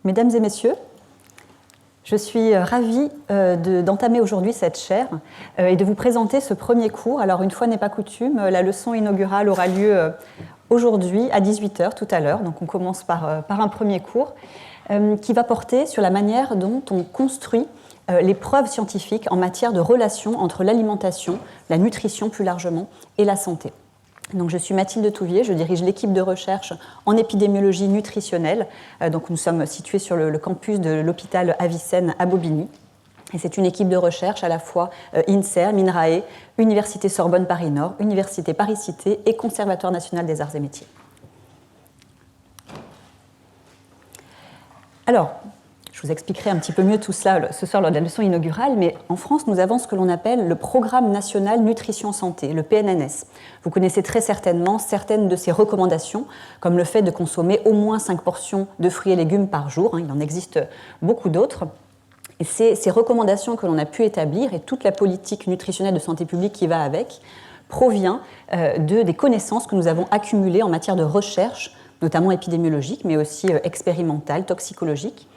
Mesdames et messieurs, je suis ravie d'entamer aujourd'hui cette chaire et de vous présenter ce premier cours. Alors, une fois n'est pas coutume, la leçon inaugurale aura lieu aujourd'hui à 18h, tout à l'heure. Donc, on commence par un premier cours qui va porter sur la manière dont on construit les preuves scientifiques en matière de relation entre l'alimentation, la nutrition plus largement, et la santé. Donc, je suis Mathilde Touvier, je dirige l'équipe de recherche en épidémiologie nutritionnelle. Donc, nous sommes situés sur le campus de l'hôpital Avicenne à Bobigny. Et c'est une équipe de recherche à la fois INSERM, INRAE, Université Sorbonne Paris-Nord, Université Paris-Cité et Conservatoire national des arts et métiers. Alors, je vous expliquerai un petit peu mieux tout cela ce soir lors de la leçon inaugurale, mais en France, nous avons ce que l'on appelle le Programme national nutrition santé, le PNNS. Vous connaissez très certainement certaines de ses recommandations, comme le fait de consommer au moins 5 portions de fruits et légumes par jour. Il en existe beaucoup d'autres. Et ces recommandations que l'on a pu établir et toute la politique nutritionnelle de santé publique qui va avec provient des connaissances que nous avons accumulées en matière de recherche, notamment épidémiologique, mais aussi expérimentale, toxicologique.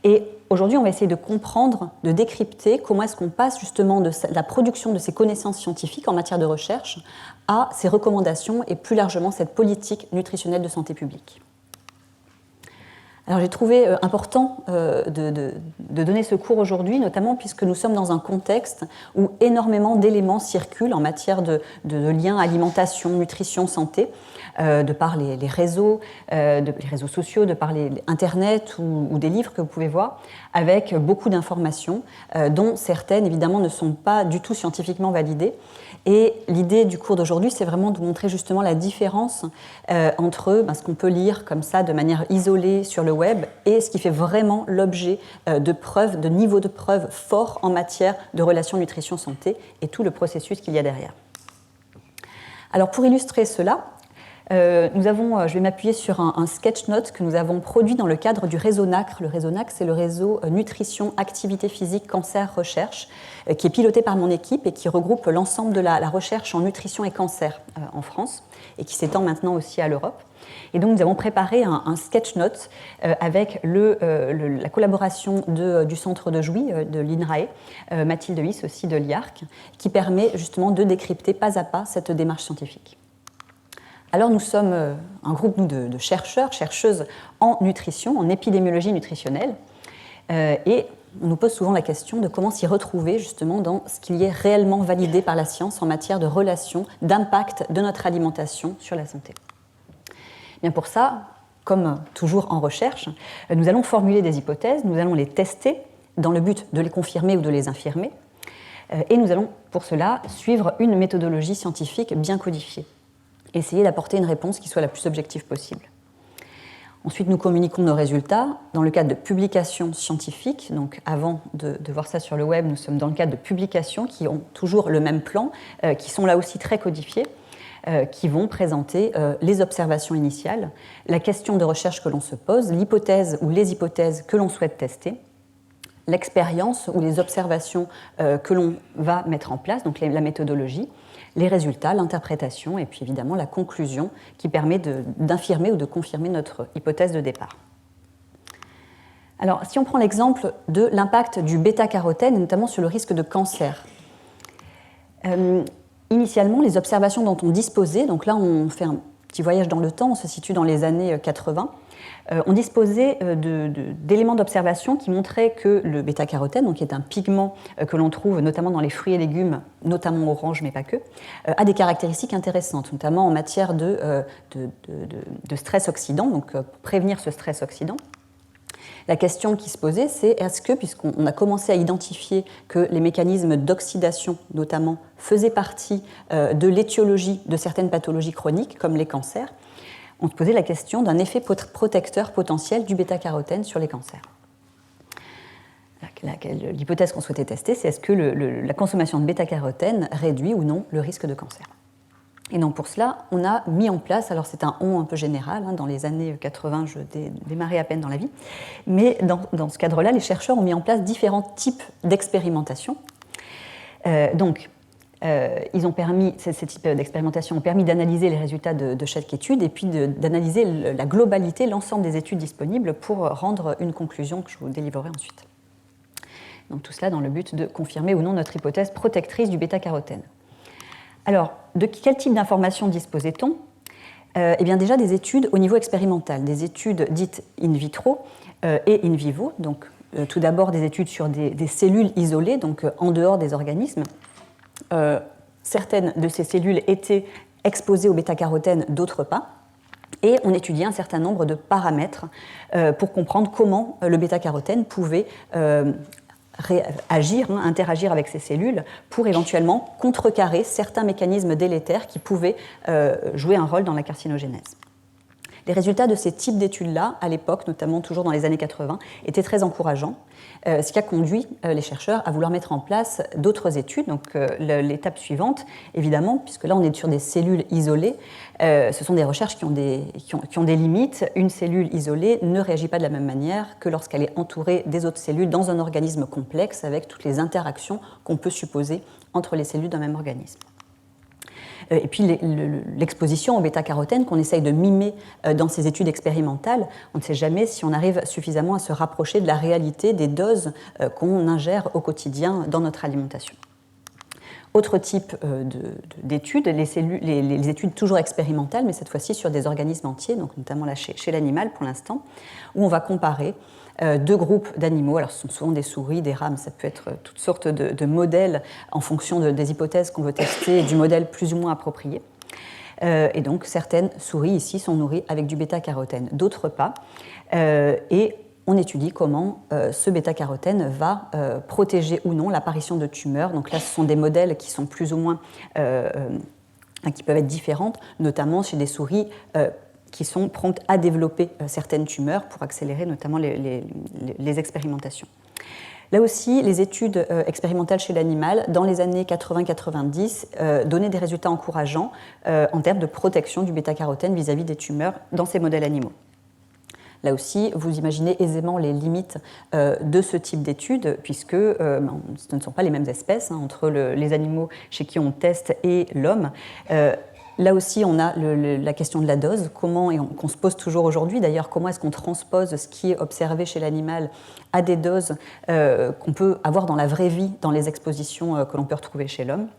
Et aujourd'hui, on va essayer de comprendre, de décrypter comment est-ce qu'on passe justement de la production de ces connaissances scientifiques en matière de recherche à ces recommandations et plus largement cette politique nutritionnelle de santé publique. Alors j'ai trouvé important de donner ce cours aujourd'hui, notamment puisque nous sommes dans un contexte où énormément d'éléments circulent en matière de liens alimentation, nutrition, santé, de par les réseaux, les réseaux sociaux, de par Internet ou des livres que vous pouvez voir, avec beaucoup d'informations, dont certaines évidemment ne sont pas du tout scientifiquement validées. Et l'idée du cours d'aujourd'hui, c'est vraiment de vous montrer justement la différence entre ce qu'on peut lire comme ça de manière isolée sur le web et ce qui fait vraiment l'objet de preuves, de niveaux de preuves forts en matière de relations nutrition-santé et tout le processus qu'il y a derrière. Alors pour illustrer cela, je vais m'appuyer sur un sketch note que nous avons produit dans le cadre du réseau NACRE. Le réseau NACRE, c'est le réseau Nutrition, Activité Physique, Cancer, Recherche, qui est piloté par mon équipe et qui regroupe l'ensemble de la recherche en nutrition et cancer en France et qui s'étend maintenant aussi à l'Europe. Et donc nous avons préparé un sketch note avec la collaboration du centre de Jouy, de l'INRAE, Mathilde Huys aussi de l'IARC, qui permet justement de décrypter pas à pas cette démarche scientifique. Alors nous sommes un groupe de chercheurs, chercheuses en nutrition, en épidémiologie nutritionnelle, et on nous pose souvent la question de comment s'y retrouver justement dans ce qu'il y est réellement validé par la science en matière de relation, d'impact de notre alimentation sur la santé. Bien pour ça, comme toujours en recherche, nous allons formuler des hypothèses, nous allons les tester dans le but de les confirmer ou de les infirmer, et nous allons pour cela suivre une méthodologie scientifique bien codifiée. Essayer d'apporter une réponse qui soit la plus objective possible. Ensuite, nous communiquons nos résultats dans le cadre de publications scientifiques. Donc, avant de voir ça sur le web, nous sommes dans le cadre de publications qui ont toujours le même plan, qui sont là aussi très codifiées, qui vont présenter les observations initiales, la question de recherche que l'on se pose, l'hypothèse ou les hypothèses que l'on souhaite tester, l'expérience ou les observations que l'on va mettre en place, donc la méthodologie, les résultats, l'interprétation et puis évidemment la conclusion qui permet d'infirmer ou de confirmer notre hypothèse de départ. Alors, si on prend l'exemple de l'impact du bêta-carotène, notamment sur le risque de cancer, initialement, les observations dont on disposait, donc là on fait un petit voyage dans le temps, on se situe dans les années 80, on disposait d'éléments d'observation qui montraient que le bêta-carotène, qui est un pigment que l'on trouve notamment dans les fruits et légumes, notamment orange mais pas que, a des caractéristiques intéressantes, notamment en matière de stress oxydant, donc pour prévenir ce stress oxydant. La question qui se posait, c'est est-ce que, puisqu'on a commencé à identifier que les mécanismes d'oxydation, notamment, faisaient partie de l'étiologie de certaines pathologies chroniques, comme les cancers, on se posait la question d'un effet protecteur potentiel du bêta-carotène sur les cancers. L'hypothèse qu'on souhaitait tester, c'est est-ce que la consommation de bêta-carotène réduit ou non le risque de cancer. Et donc pour cela, on a mis en place, alors c'est un on un peu général, dans les années 80, je démarrais à peine dans la vie, mais dans ce cadre-là, les chercheurs ont mis en place différents types d'expérimentations. Donc, Ces types d'expérimentation ont permis d'analyser les résultats de chaque étude et puis d'analyser la globalité, l'ensemble des études disponibles pour rendre une conclusion que je vous délivrerai ensuite. Donc tout cela dans le but de confirmer ou non notre hypothèse protectrice du bêta-carotène. Alors, de quel type d'informations disposait-on ? Eh bien déjà des études au niveau expérimental, des études dites in vitro et in vivo. Donc tout d'abord des études sur des cellules isolées, donc en dehors des organismes. Certaines de ces cellules étaient exposées au bêta-carotène, d'autres pas. Et on étudiait un certain nombre de paramètres pour comprendre comment le bêta-carotène pouvait interagir avec ces cellules pour éventuellement contrecarrer certains mécanismes délétères qui pouvaient jouer un rôle dans la carcinogénèse. Les résultats de ces types d'études-là, à l'époque, notamment toujours dans les années 80, étaient très encourageants, ce qui a conduit les chercheurs à vouloir mettre en place d'autres études. Donc l'étape suivante, évidemment, puisque là on est sur des cellules isolées, ce sont des recherches qui ont des limites. Une cellule isolée ne réagit pas de la même manière que lorsqu'elle est entourée des autres cellules dans un organisme complexe avec toutes les interactions qu'on peut supposer entre les cellules d'un même organisme. Et puis l'exposition au bêta-carotène qu'on essaye de mimer dans ces études expérimentales, on ne sait jamais si on arrive suffisamment à se rapprocher de la réalité des doses qu'on ingère au quotidien dans notre alimentation. Autre type d'études, les études toujours expérimentales, mais cette fois-ci sur des organismes entiers, donc notamment là chez l'animal pour l'instant, où on va comparer deux groupes d'animaux. Alors ce sont souvent des souris, des rames, ça peut être toutes sortes de modèles en fonction des hypothèses qu'on veut tester et du modèle plus ou moins approprié. Et donc certaines souris ici sont nourries avec du bêta-carotène, d'autres pas. Et on étudie comment ce bêta-carotène va protéger ou non l'apparition de tumeurs. Donc là, ce sont des modèles qui sont plus ou moins, qui peuvent être différentes, notamment chez des souris qui sont promptes à développer certaines tumeurs pour accélérer notamment les expérimentations. Là aussi, les études expérimentales chez l'animal, dans les années 80-90, donnaient des résultats encourageants en termes de protection du bêta-carotène vis-à-vis des tumeurs dans ces modèles animaux. Là aussi, vous imaginez aisément les limites de ce type d'études, puisque ce ne sont pas les mêmes espèces entre les animaux chez qui on teste et l'homme. Là aussi, on a la question de la dose, qu'on se pose toujours aujourd'hui. D'ailleurs, comment est-ce qu'on transpose ce qui est observé chez l'animal à des doses qu'on peut avoir dans la vraie vie, dans les expositions que l'on peut retrouver chez l'homme.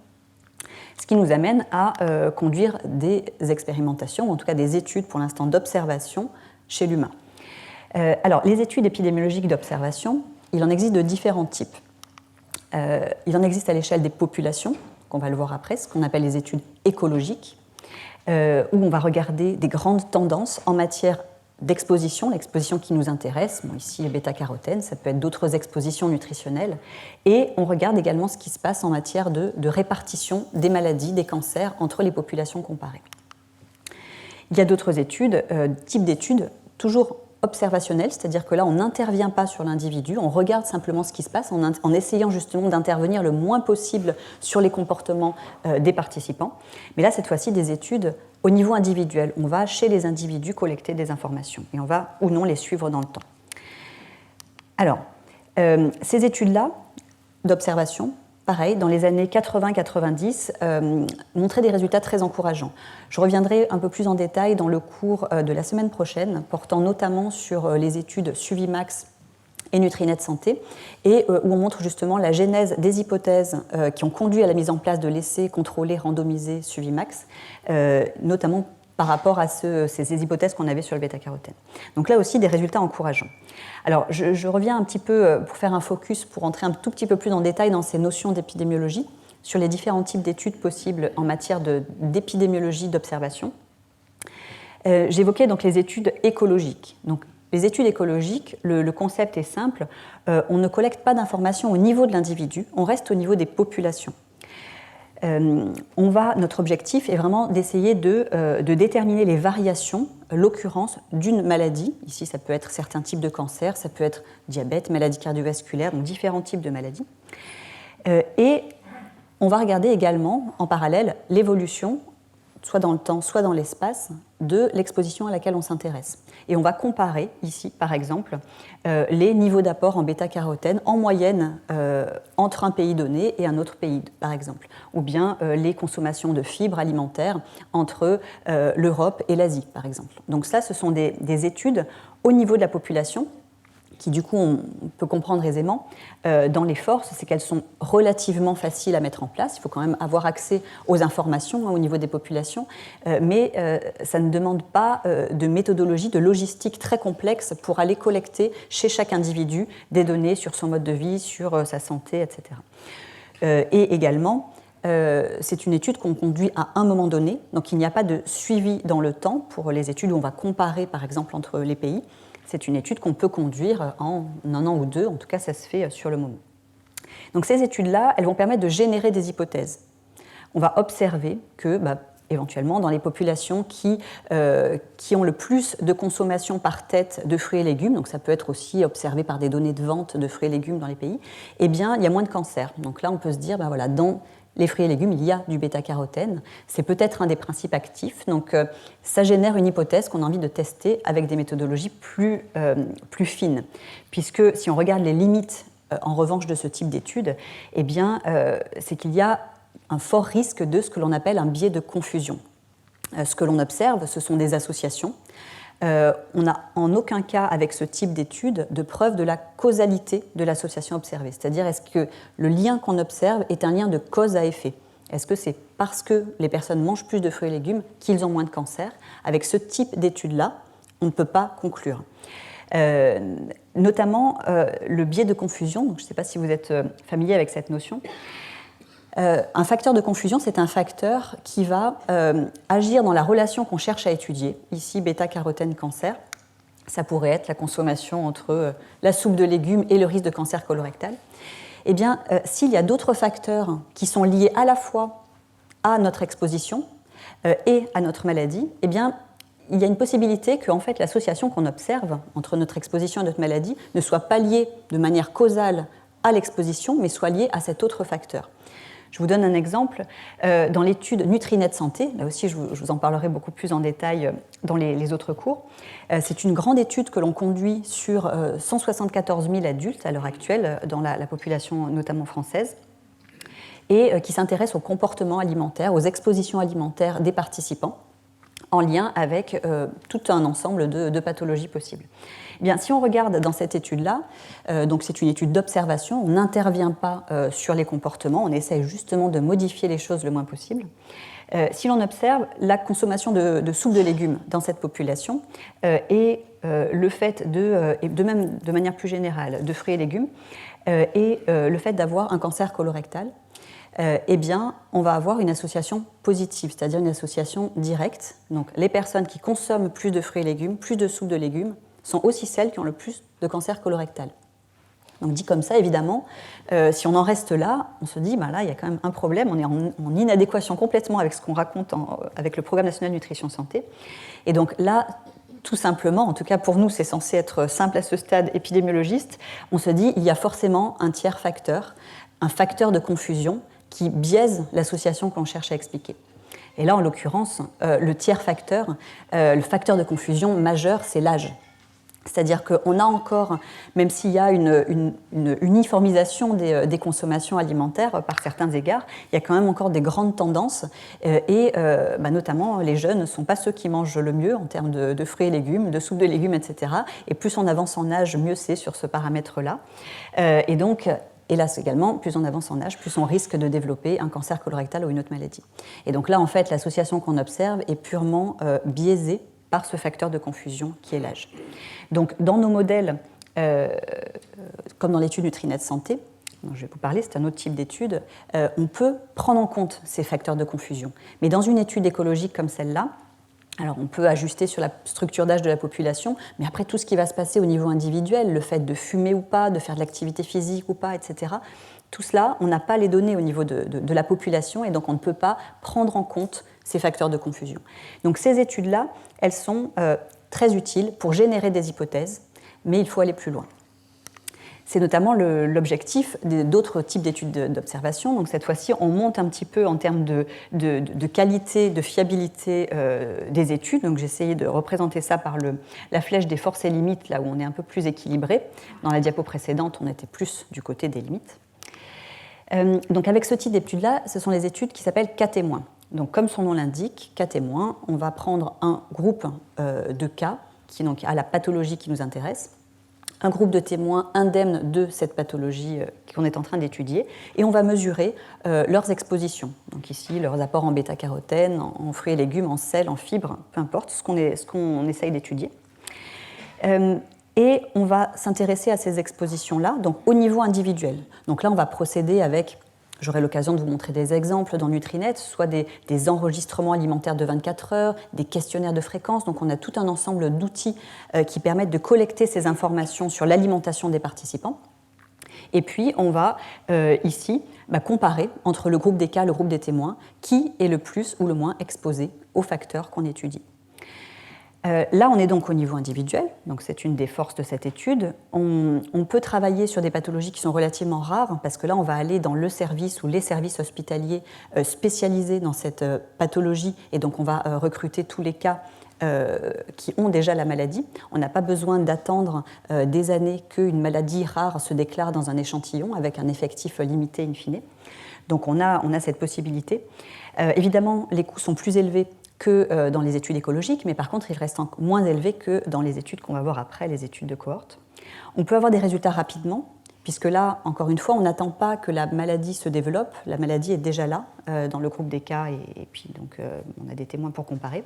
Ce qui nous amène à conduire des expérimentations, ou en tout cas des études pour l'instant d'observation chez l'humain. Alors, les études épidémiologiques d'observation, il en existe de différents types. Il en existe à l'échelle des populations, qu'on va le voir après, ce qu'on appelle les études écologiques, où on va regarder des grandes tendances en matière d'exposition, l'exposition qui nous intéresse, ici le bêta-carotène, ça peut être d'autres expositions nutritionnelles, et on regarde également ce qui se passe en matière de répartition des maladies, des cancers entre les populations comparées. Il y a d'autres études, types d'études toujours observationnelles, c'est-à-dire que là on n'intervient pas sur l'individu, on regarde simplement ce qui se passe en essayant justement d'intervenir le moins possible sur les comportements des participants. Mais là cette fois-ci des études au niveau individuel, on va chez les individus collecter des informations et on va ou non les suivre dans le temps. Alors, ces études-là d'observation, pareil, dans les années 80-90, montraient des résultats très encourageants. Je reviendrai un peu plus en détail dans le cours de la semaine prochaine, portant notamment sur les études Suvimax et Nutrinet Santé, et où on montre justement la genèse des hypothèses qui ont conduit à la mise en place de l'essai contrôlé randomisé Suvimax, notamment par rapport à ces hypothèses qu'on avait sur le bêta-carotène. Donc là aussi, des résultats encourageants. Alors, je reviens un petit peu pour faire un focus, pour entrer un tout petit peu plus en détail dans ces notions d'épidémiologie, sur les différents types d'études possibles en matière d'épidémiologie d'observation. J'évoquais donc les études écologiques. Donc, les études écologiques, le concept est simple, on ne collecte pas d'informations au niveau de l'individu, on reste au niveau des populations. Notre objectif est vraiment d'essayer de déterminer les variations, l'occurrence d'une maladie. Ici, ça peut être certains types de cancers, ça peut être diabète, maladie cardiovasculaire, donc différents types de maladies. Et on va regarder également, en parallèle, l'évolution soit dans le temps, soit dans l'espace, de l'exposition à laquelle on s'intéresse. Et on va comparer ici, par exemple, les niveaux d'apport en bêta-carotène en moyenne entre un pays donné et un autre pays, par exemple, ou bien les consommations de fibres alimentaires entre l'Europe et l'Asie, par exemple. Donc ça, ce sont des études au niveau de la population qui du coup on peut comprendre aisément. Dans les forces, c'est qu'elles sont relativement faciles à mettre en place. Il faut quand même avoir accès aux informations au niveau des populations, mais ça ne demande pas de méthodologie, de logistique très complexe pour aller collecter chez chaque individu des données sur son mode de vie, sur sa santé, etc. Et également, c'est une étude qu'on conduit à un moment donné, donc il n'y a pas de suivi dans le temps pour les études où on va comparer par exemple entre les pays. C'est une étude qu'on peut conduire en un an ou deux, en tout cas ça se fait sur le moment. Donc ces études-là, elles vont permettre de générer des hypothèses. On va observer que, éventuellement, dans les populations qui ont le plus de consommation par tête de fruits et légumes, donc ça peut être aussi observé par des données de vente de fruits et légumes dans les pays, eh bien, il y a moins de cancer. Donc là, on peut se dire, voilà, dans les fruits et légumes, il y a du bêta-carotène. C'est peut-être un des principes actifs. Donc, ça génère une hypothèse qu'on a envie de tester avec des méthodologies plus fines. Puisque si on regarde les limites, en revanche, de ce type d'études, eh bien, c'est qu'il y a un fort risque de ce que l'on appelle un biais de confusion. Ce que l'on observe, ce sont des associations. On n'a en aucun cas, avec ce type d'études, de preuve de la causalité de l'association observée. C'est-à-dire, est-ce que le lien qu'on observe est un lien de cause à effet? Est-ce que c'est parce que les personnes mangent plus de fruits et légumes qu'ils ont moins de cancer? Avec ce type d'études-là, on ne peut pas conclure. Notamment, le biais de confusion, donc je ne sais pas si vous êtes familier avec cette notion. Un facteur de confusion, c'est un facteur qui va agir dans la relation qu'on cherche à étudier. Ici, bêta-carotène cancer. Ça pourrait être la consommation entre la soupe de légumes et le risque de cancer colorectal. Eh bien, s'il y a d'autres facteurs qui sont liés à la fois à notre exposition et à notre maladie, eh bien, il y a une possibilité que en fait, l'association qu'on observe entre notre exposition et notre maladie ne soit pas liée de manière causale à l'exposition, mais soit liée à cet autre facteur. Je vous donne un exemple. Dans l'étude Nutrinet Santé, là aussi je vous en parlerai beaucoup plus en détail dans les autres cours, c'est une grande étude que l'on conduit sur 174 000 adultes à l'heure actuelle dans la population notamment française et qui s'intéresse au comportement alimentaire, aux expositions alimentaires des participants en lien avec tout un ensemble de pathologies possibles. Eh bien, si on regarde dans cette étude-là, donc c'est une étude d'observation, on n'intervient pas sur les comportements, on essaye justement de modifier les choses le moins possible. Si l'on observe la consommation de soupe de légumes dans cette population et le fait et de même de manière plus générale, de fruits et légumes, et le fait d'avoir un cancer colorectal, eh bien, on va avoir une association positive, c'est-à-dire une association directe. Donc, les personnes qui consomment plus de fruits et légumes, plus de soupe de légumes, sont aussi celles qui ont le plus de cancer colorectal. Donc, dit comme ça, évidemment, si on en reste là, on se dit, là, il y a quand même un problème, on est en inadéquation complètement avec ce qu'on raconte avec le Programme national nutrition santé. Et donc là, tout simplement, en tout cas pour nous, c'est censé être simple à ce stade épidémiologiste, on se dit, il y a forcément un tiers facteur, un facteur de confusion qui biaise l'association qu'on cherche à expliquer. Et là, en l'occurrence, le tiers facteur, le facteur de confusion majeur, c'est l'âge. C'est-à-dire qu'on a encore, même s'il y a une uniformisation des consommations alimentaires par certains égards, il y a quand même encore des grandes tendances et notamment les jeunes ne sont pas ceux qui mangent le mieux en termes de fruits et légumes, de soupe de légumes, etc. Et plus on avance en âge, mieux c'est sur ce paramètre-là. Et donc, hélas également, plus on avance en âge, plus on risque de développer un cancer colorectal ou une autre maladie. Et donc là, en fait, l'association qu'on observe est purement biaisée par ce facteur de confusion qui est l'âge. Donc, dans nos modèles, comme dans l'étude Nutrinet Santé, dont je vais vous parler, c'est un autre type d'étude, on peut prendre en compte ces facteurs de confusion. Mais dans une étude écologique comme celle-là, alors on peut ajuster sur la structure d'âge de la population, mais après tout ce qui va se passer au niveau individuel, le fait de fumer ou pas, de faire de l'activité physique ou pas, etc., tout cela, on n'a pas les données au niveau de la population et donc on ne peut pas prendre en compte ces facteurs de confusion. Donc ces études-là, elles sont très utiles pour générer des hypothèses, mais il faut aller plus loin. C'est notamment l'objectif d'autres types d'études d'observation. Donc cette fois-ci, on monte un petit peu en termes de qualité, de fiabilité des études. Donc j'ai essayé de représenter ça par la flèche des forces et limites, là où on est un peu plus équilibré. Dans la diapo précédente, on était plus du côté des limites. Donc avec ce type d'études-là, ce sont les études qui s'appellent cas témoins. Donc comme son nom l'indique, cas témoins, on va prendre un groupe de cas qui donc, a la pathologie qui nous intéresse, un groupe de témoins indemnes de cette pathologie qu'on est en train d'étudier, et on va mesurer leurs expositions. Donc ici, leurs apports en bêta-carotène, en fruits et légumes, en sel, en fibres, peu importe ce qu'on essaye d'étudier. Et on va s'intéresser à ces expositions-là, donc au niveau individuel. Donc là, on va procéder avec, j'aurai l'occasion de vous montrer des exemples dans Nutrinet, soit des enregistrements alimentaires de 24 heures, des questionnaires de fréquence. Donc on a tout un ensemble d'outils qui permettent de collecter ces informations sur l'alimentation des participants. Et puis on va ici comparer entre le groupe des cas et le groupe des témoins qui est le plus ou le moins exposé aux facteurs qu'on étudie. Là, on est donc au niveau individuel, donc c'est une des forces de cette étude. On peut travailler sur des pathologies qui sont relativement rares, parce que là, on va aller dans le service ou les services hospitaliers spécialisés dans cette pathologie, et donc on va recruter tous les cas qui ont déjà la maladie. On n'a pas besoin d'attendre des années qu'une maladie rare se déclare dans un échantillon, avec un effectif limité in fine. Donc on a cette possibilité. Évidemment, les coûts sont plus élevés que dans les études écologiques, mais par contre, ils restent moins élevés que dans les études qu'on va voir après, les études de cohorte. On peut avoir des résultats rapidement, puisque là, encore une fois, on n'attend pas que la maladie se développe, la maladie est déjà là, dans le groupe des cas, et puis donc, on a des témoins pour comparer.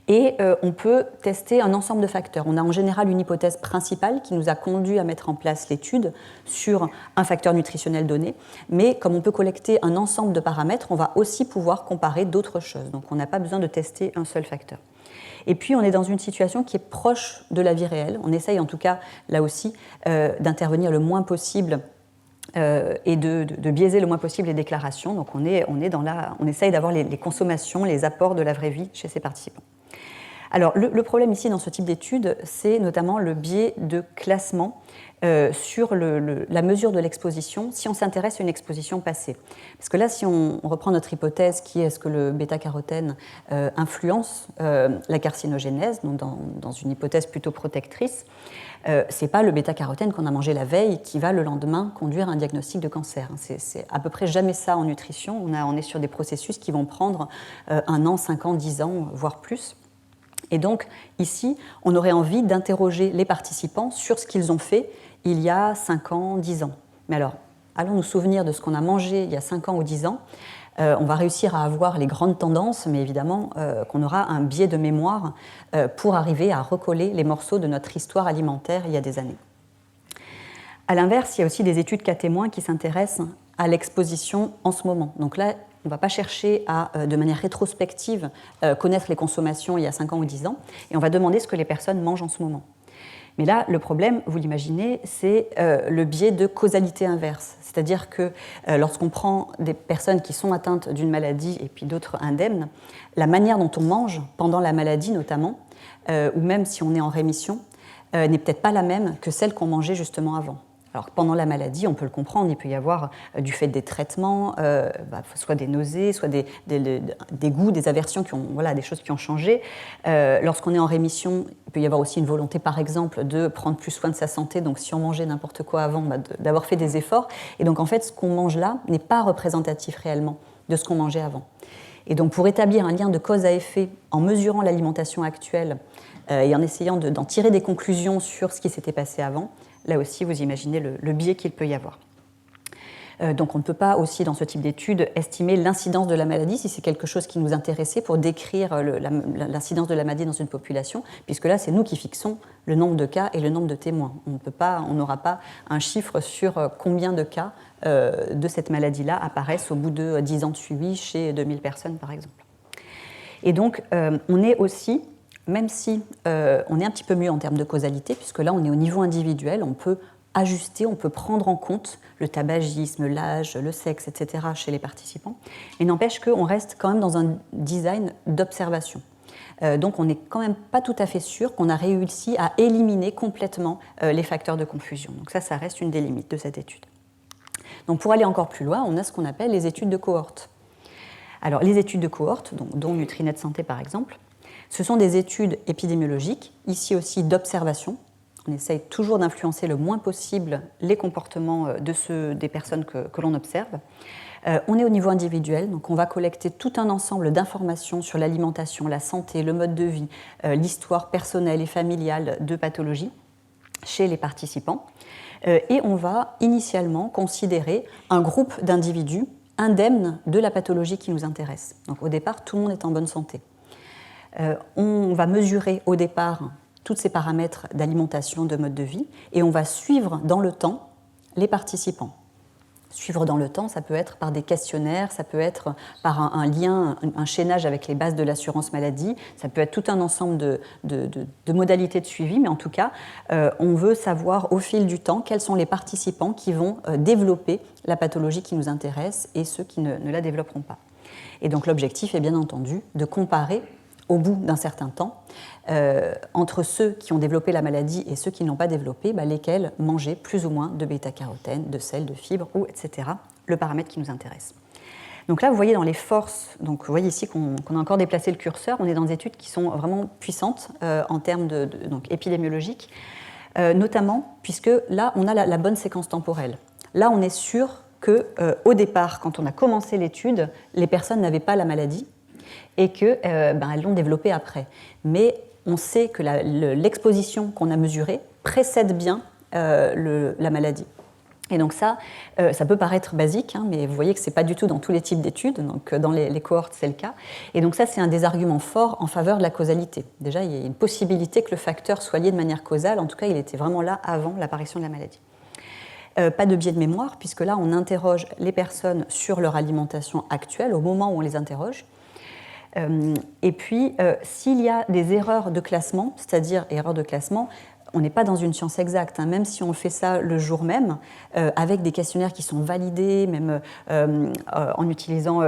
Et on peut tester un ensemble de facteurs. On a en général une hypothèse principale qui nous a conduit à mettre en place l'étude sur un facteur nutritionnel donné, mais comme on peut collecter un ensemble de paramètres, on va aussi pouvoir comparer d'autres choses. Donc on n'a pas besoin de tester un seul facteur. Et puis on est dans une situation qui est proche de la vie réelle. On essaye en tout cas, là aussi, d'intervenir le moins possible et de biaiser le moins possible les déclarations. Donc on essaye d'avoir les consommations, les apports de la vraie vie chez ces participants. Alors, le problème ici dans ce type d'étude, c'est notamment le biais de classement sur la mesure de l'exposition si on s'intéresse à une exposition passée. Parce que là, si on reprend notre hypothèse qui est est-ce que le bêta-carotène influence la carcinogénèse, donc dans une hypothèse plutôt protectrice, ce n'est pas le bêta-carotène qu'on a mangé la veille qui va le lendemain conduire à un diagnostic de cancer. C'est à peu près jamais ça en nutrition. On est sur des processus qui vont prendre 1 an, 5 ans, 10 ans, voire plus. Et donc, ici, on aurait envie d'interroger les participants sur ce qu'ils ont fait il y a 5 ans, 10 ans. Mais alors, allons nous souvenir de ce qu'on a mangé il y a 5 ans ou 10 ans. On va réussir à avoir les grandes tendances, mais évidemment qu'on aura un biais de mémoire pour arriver à recoller les morceaux de notre histoire alimentaire il y a des années. À l'inverse, il y a aussi des études cas témoins qui s'intéressent à l'exposition en ce moment. Donc là, on ne va pas chercher à, de manière rétrospective, connaître les consommations il y a 5 ans ou 10 ans, et on va demander ce que les personnes mangent en ce moment. Mais là, le problème, vous l'imaginez, c'est le biais de causalité inverse. C'est-à-dire que lorsqu'on prend des personnes qui sont atteintes d'une maladie et puis d'autres indemnes, la manière dont on mange, pendant la maladie notamment, ou même si on est en rémission, n'est peut-être pas la même que celle qu'on mangeait justement avant. Alors pendant la maladie, on peut le comprendre, il peut y avoir du fait des traitements, soit des nausées, soit des goûts, des aversions, des choses qui ont changé. Lorsqu'on est en rémission, il peut y avoir aussi une volonté, par exemple, de prendre plus soin de sa santé. Donc si on mangeait n'importe quoi avant, d'avoir fait des efforts. Et donc en fait, ce qu'on mange là n'est pas représentatif réellement de ce qu'on mangeait avant. Et donc pour établir un lien de cause à effet en mesurant l'alimentation actuelle et en essayant d'en tirer des conclusions sur ce qui s'était passé avant, là aussi, vous imaginez le biais qu'il peut y avoir. Donc on ne peut pas aussi, dans ce type d'études, estimer l'incidence de la maladie si c'est quelque chose qui nous intéressait pour décrire l'incidence de la maladie dans une population, puisque là, c'est nous qui fixons le nombre de cas et le nombre de témoins. On n'aura pas un chiffre sur combien de cas de cette maladie-là apparaissent au bout de 10 ans de suivi chez 2000 personnes, par exemple. Et donc, on est aussi... Même si on est un petit peu mieux en termes de causalité, puisque là, on est au niveau individuel, on peut ajuster, on peut prendre en compte le tabagisme, l'âge, le sexe, etc. chez les participants. Mais n'empêche qu'on reste quand même dans un design d'observation. Donc on n'est quand même pas tout à fait sûr qu'on a réussi à éliminer complètement les facteurs de confusion. Donc ça reste une des limites de cette étude. Donc pour aller encore plus loin, on a ce qu'on appelle les études de cohorte. Alors les études de cohorte, dont Nutrinet Santé par exemple, ce sont des études épidémiologiques, ici aussi d'observation. On essaye toujours d'influencer le moins possible les comportements des personnes que l'on observe. On est au niveau individuel, donc on va collecter tout un ensemble d'informations sur l'alimentation, la santé, le mode de vie, l'histoire personnelle et familiale de pathologies chez les participants. Et on va initialement considérer un groupe d'individus indemnes de la pathologie qui nous intéresse. Donc au départ, tout le monde est en bonne santé. On va mesurer au départ tous ces paramètres d'alimentation, de mode de vie, et on va suivre dans le temps les participants. Suivre dans le temps, ça peut être par des questionnaires, ça peut être par un lien, un chaînage avec les bases de l'assurance maladie, ça peut être tout un ensemble de modalités de suivi, mais en tout cas, on veut savoir au fil du temps quels sont les participants qui vont développer la pathologie qui nous intéresse et ceux qui ne la développeront pas. Et donc l'objectif est bien entendu de comparer au bout d'un certain temps, entre ceux qui ont développé la maladie et ceux qui ne l'ont pas développée, lesquels mangeaient plus ou moins de bêta-carotène, de sel, de fibres, ou etc., le paramètre qui nous intéresse. Donc là, vous voyez dans les forces, donc vous voyez ici qu'on a encore déplacé le curseur, on est dans des études qui sont vraiment puissantes en termes donc épidémiologiques, notamment puisque là, on a la bonne séquence temporelle. Là, on est sûr qu'au départ, quand on a commencé l'étude, les personnes n'avaient pas la maladie, et qu'elles l'ont développée après. Mais on sait que l'exposition qu'on a mesurée précède bien la maladie. Et donc ça peut paraître basique, mais vous voyez que ce n'est pas du tout dans tous les types d'études, donc dans les cohortes c'est le cas. Et donc ça c'est un des arguments forts en faveur de la causalité. Déjà il y a une possibilité que le facteur soit lié de manière causale, en tout cas il était vraiment là avant l'apparition de la maladie. Pas de biais de mémoire, puisque là on interroge les personnes sur leur alimentation actuelle au moment où on les interroge. Et puis, s'il y a des erreurs de classement, c'est-à-dire erreurs de classement, on n'est pas dans une science exacte, même si on fait ça le jour même, avec des questionnaires qui sont validés, même en utilisant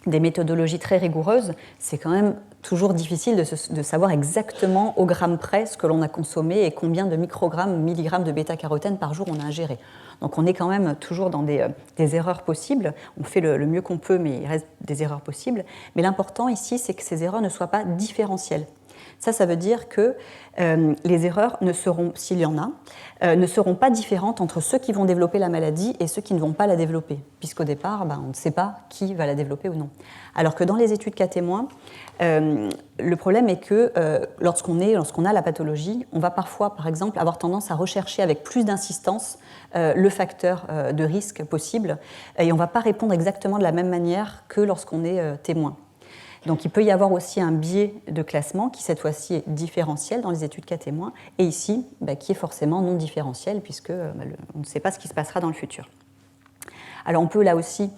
des méthodologies très rigoureuses, c'est quand même toujours difficile de savoir exactement au gramme près ce que l'on a consommé et combien de microgrammes, milligrammes de bêta-carotène par jour on a ingéré. Donc on est quand même toujours dans des erreurs possibles. On fait le mieux qu'on peut, mais il reste des erreurs possibles. Mais l'important ici, c'est que ces erreurs ne soient pas différentielles. Ça veut dire que les erreurs ne seront, s'il y en a, ne seront pas différentes entre ceux qui vont développer la maladie et ceux qui ne vont pas la développer, puisqu'au départ, on ne sait pas qui va la développer ou non. Alors que dans les études cas témoins, le problème est que lorsqu'on a la pathologie, on va parfois, par exemple, avoir tendance à rechercher avec plus d'insistance le facteur de risque possible, et on ne va pas répondre exactement de la même manière que lorsqu'on est témoin. Donc il peut y avoir aussi un biais de classement qui cette fois-ci est différentiel dans les études cas témoins et ici qui est forcément non différentiel puisque on ne sait pas ce qui se passera dans le futur. Alors on peut là aussi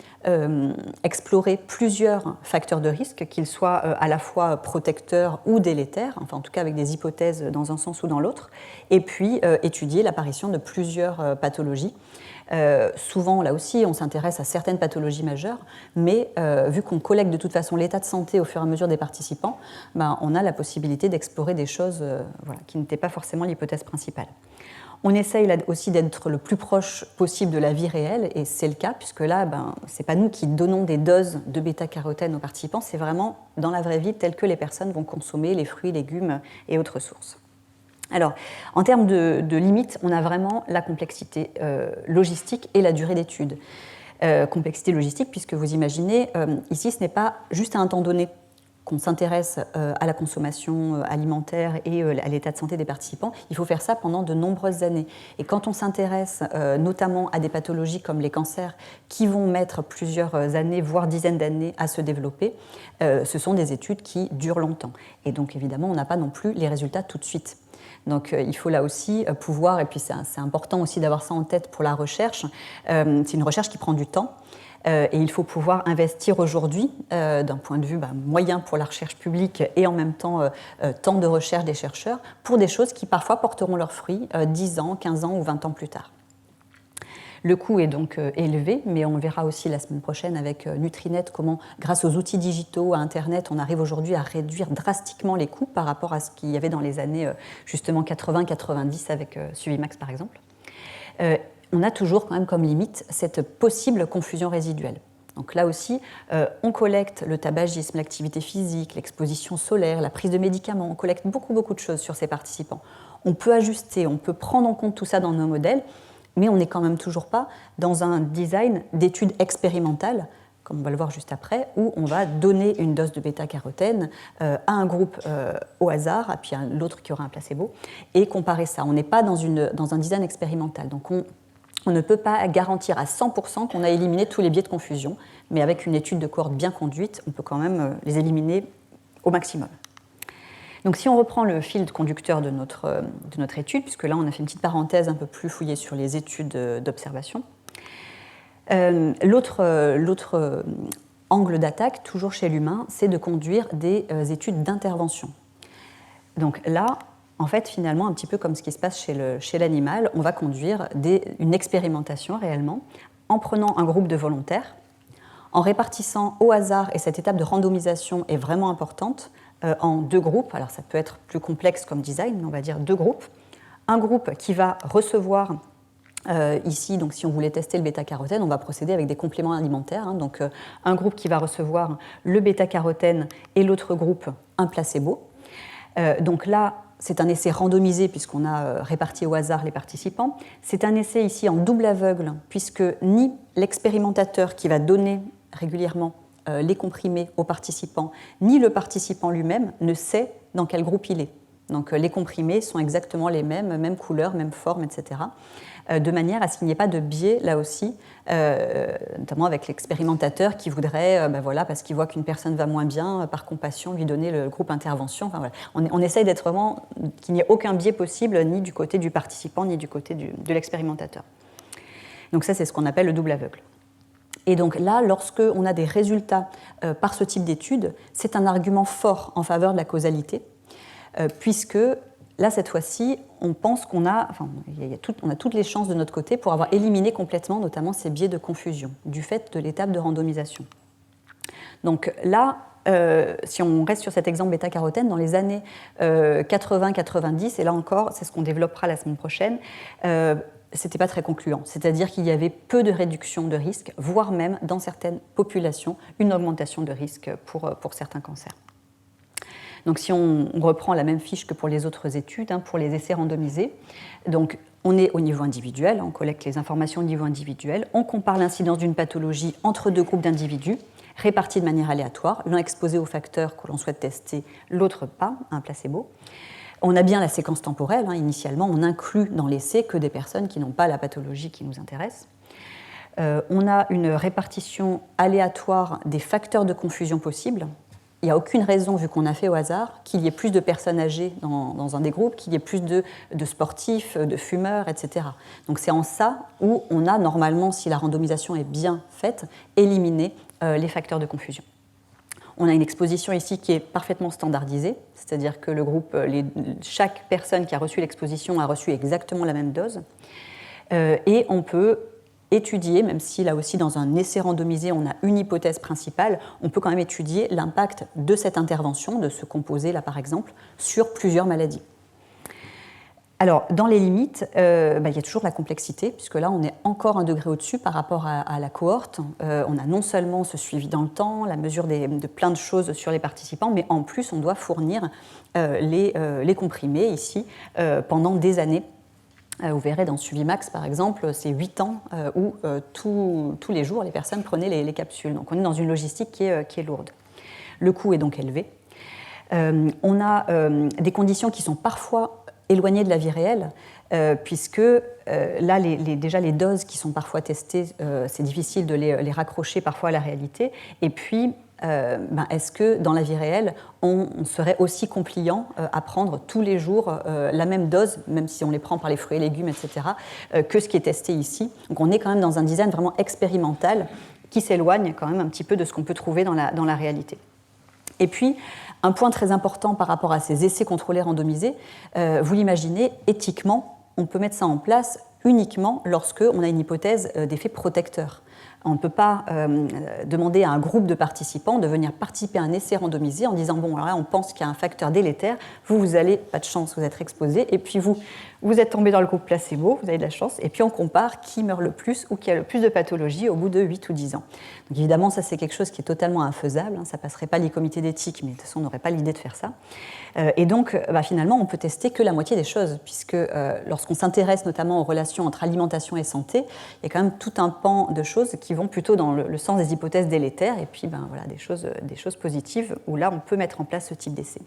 explorer plusieurs facteurs de risque, qu'ils soient à la fois protecteurs ou délétères, enfin en tout cas avec des hypothèses dans un sens ou dans l'autre, et puis étudier l'apparition de plusieurs pathologies. Souvent, là aussi, on s'intéresse à certaines pathologies majeures, mais vu qu'on collecte de toute façon l'état de santé au fur et à mesure des participants, on a la possibilité d'explorer des choses qui n'étaient pas forcément l'hypothèse principale. On essaye là aussi d'être le plus proche possible de la vie réelle, et c'est le cas, puisque là, ce n'est pas nous qui donnons des doses de bêta-carotène aux participants, c'est vraiment dans la vraie vie tel que les personnes vont consommer les fruits, légumes et autres sources. Alors, en termes de limites, on a vraiment la complexité logistique et la durée d'étude. Complexité logistique, puisque vous imaginez, ici, ce n'est pas juste à un temps donné qu'on s'intéresse à la consommation alimentaire et à l'état de santé des participants, il faut faire ça pendant de nombreuses années. Et quand on s'intéresse notamment à des pathologies comme les cancers qui vont mettre plusieurs années, voire dizaines d'années à se développer, ce sont des études qui durent longtemps. Et donc évidemment, on n'a pas non plus les résultats tout de suite. Donc il faut là aussi pouvoir, et puis c'est important aussi d'avoir ça en tête pour la recherche, c'est une recherche qui prend du temps. Et il faut pouvoir investir aujourd'hui, d'un point de vue moyen pour la recherche publique et en même temps temps de recherche des chercheurs, pour des choses qui parfois porteront leurs fruits 10 ans, 15 ans ou 20 ans plus tard. Le coût est donc élevé, mais on verra aussi la semaine prochaine avec Nutrinet comment, grâce aux outils digitaux, à Internet, on arrive aujourd'hui à réduire drastiquement les coûts par rapport à ce qu'il y avait dans les années justement 80-90 avec Suvimax par exemple. On a toujours quand même comme limite cette possible confusion résiduelle. Donc là aussi, on collecte le tabagisme, l'activité physique, l'exposition solaire, la prise de médicaments, on collecte beaucoup de choses sur ces participants. On peut ajuster, on peut prendre en compte tout ça dans nos modèles, mais on n'est quand même toujours pas dans un design d'études expérimentales, comme on va le voir juste après, où on va donner une dose de bêta-carotène à un groupe au hasard, et puis à l'autre qui aura un placebo, et comparer ça. On n'est pas dans un design expérimental. Donc on ne peut pas garantir à 100% qu'on a éliminé tous les biais de confusion, mais avec une étude de cohorte bien conduite, on peut quand même les éliminer au maximum. Donc si on reprend le fil conducteur de notre étude, puisque là on a fait une petite parenthèse un peu plus fouillée sur les études d'observation, l'autre angle d'attaque, toujours chez l'humain, c'est de conduire des études d'intervention. Donc là, en fait, finalement, un petit peu comme ce qui se passe chez l'animal, on va conduire une expérimentation réellement en prenant un groupe de volontaires, en répartissant au hasard, et cette étape de randomisation est vraiment importante, en 2 groupes. Alors ça peut être plus complexe comme design, mais on va dire 2 groupes. Un groupe qui va recevoir, ici, donc si on voulait tester le bêta-carotène, on va procéder avec des compléments alimentaires. Hein, donc un groupe qui va recevoir le bêta-carotène et l'autre groupe un placebo. Donc là, c'est un essai randomisé puisqu'on a réparti au hasard les participants. C'est un essai ici en double aveugle puisque ni l'expérimentateur qui va donner régulièrement les comprimés aux participants, ni le participant lui-même ne sait dans quel groupe il est. Donc les comprimés sont exactement les mêmes, même couleur, même forme, etc. De manière à ce qu'il n'y ait pas de biais, là aussi, notamment avec l'expérimentateur qui voudrait, voilà, parce qu'il voit qu'une personne va moins bien, par compassion, lui donner le groupe intervention. Enfin, voilà. On essaye d'être vraiment, qu'il n'y ait aucun biais possible, ni du côté du participant, ni du côté de l'expérimentateur. Donc ça, c'est ce qu'on appelle le double aveugle. Et donc là, lorsqu'on a des résultats par ce type d'étude, c'est un argument fort en faveur de la causalité, puisque là, cette fois-ci, on pense qu'on a toutes les chances de notre côté pour avoir éliminé complètement, notamment ces biais de confusion, du fait de l'étape de randomisation. Donc là, si on reste sur cet exemple bêta-carotène, dans les années 80-90, et là encore, c'est ce qu'on développera la semaine prochaine, c'était pas très concluant. C'est-à-dire qu'il y avait peu de réduction de risque, voire même, dans certaines populations, une augmentation de risque pour certains cancers. Donc si on reprend la même fiche que pour les autres études, pour les essais randomisés, donc on est au niveau individuel, on collecte les informations au niveau individuel, on compare l'incidence d'une pathologie entre 2 groupes d'individus, répartis de manière aléatoire, l'un exposé aux facteurs que l'on souhaite tester, l'autre pas, un placebo. On a bien la séquence temporelle, initialement, on inclut dans l'essai que des personnes qui n'ont pas la pathologie qui nous intéresse. On a une répartition aléatoire des facteurs de confusion possibles. Il n'y a aucune raison, vu qu'on a fait au hasard, qu'il y ait plus de personnes âgées dans un des groupes, qu'il y ait plus de sportifs, de fumeurs, etc. Donc c'est en ça où on a normalement, si la randomisation est bien faite, éliminé les facteurs de confusion. On a une exposition ici qui est parfaitement standardisée, c'est-à-dire que le groupe, chaque personne qui a reçu l'exposition a reçu exactement la même dose. Et on peut étudier, même si là aussi dans un essai randomisé on a une hypothèse principale, on peut quand même étudier l'impact de cette intervention, de ce composé là par exemple, sur plusieurs maladies. Alors, dans les limites, il y a toujours la complexité, puisque là, on est encore un degré au-dessus par rapport à la cohorte. On a non seulement ce suivi dans le temps, la mesure de plein de choses sur les participants, mais en plus, on doit fournir les comprimés ici pendant des années. Vous verrez dans Suvimax, par exemple, c'est 8 ans où tous les jours, les personnes prenaient les capsules. Donc, on est dans une logistique qui est lourde. Le coût est donc élevé. On a des conditions qui sont parfois éloignées de la vie réelle, puisque là, déjà les doses qui sont parfois testées, c'est difficile de les raccrocher parfois à la réalité. Et puis, est-ce que dans la vie réelle, on serait aussi compliant à prendre tous les jours la même dose, même si on les prend par les fruits et légumes, etc., que ce qui est testé ici. Donc on est quand même dans un design vraiment expérimental qui s'éloigne quand même un petit peu de ce qu'on peut trouver dans la réalité. Et puis, un point très important par rapport à ces essais contrôlés randomisés, vous l'imaginez, éthiquement, on peut mettre ça en place uniquement lorsqu'on a une hypothèse d'effet protecteur. On ne peut pas demander à un groupe de participants de venir participer à un essai randomisé en disant bon, alors là, on pense qu'il y a un facteur délétère, vous allez, pas de chance, vous êtes exposé, et puis vous êtes tombé dans le groupe placebo, vous avez de la chance, et puis on compare qui meurt le plus ou qui a le plus de pathologie au bout de 8 ou 10 ans. Donc évidemment, ça c'est quelque chose qui est totalement infaisable, ça ne passerait pas les comités d'éthique, mais de toute façon, on n'aurait pas l'idée de faire ça. Et donc, finalement, on peut tester que la moitié des choses, puisque lorsqu'on s'intéresse notamment aux relations entre alimentation et santé, il y a quand même tout un pan de choses qui vont plutôt dans le sens des hypothèses délétères, et puis voilà, des choses positives, où là, on peut mettre en place ce type d'essai.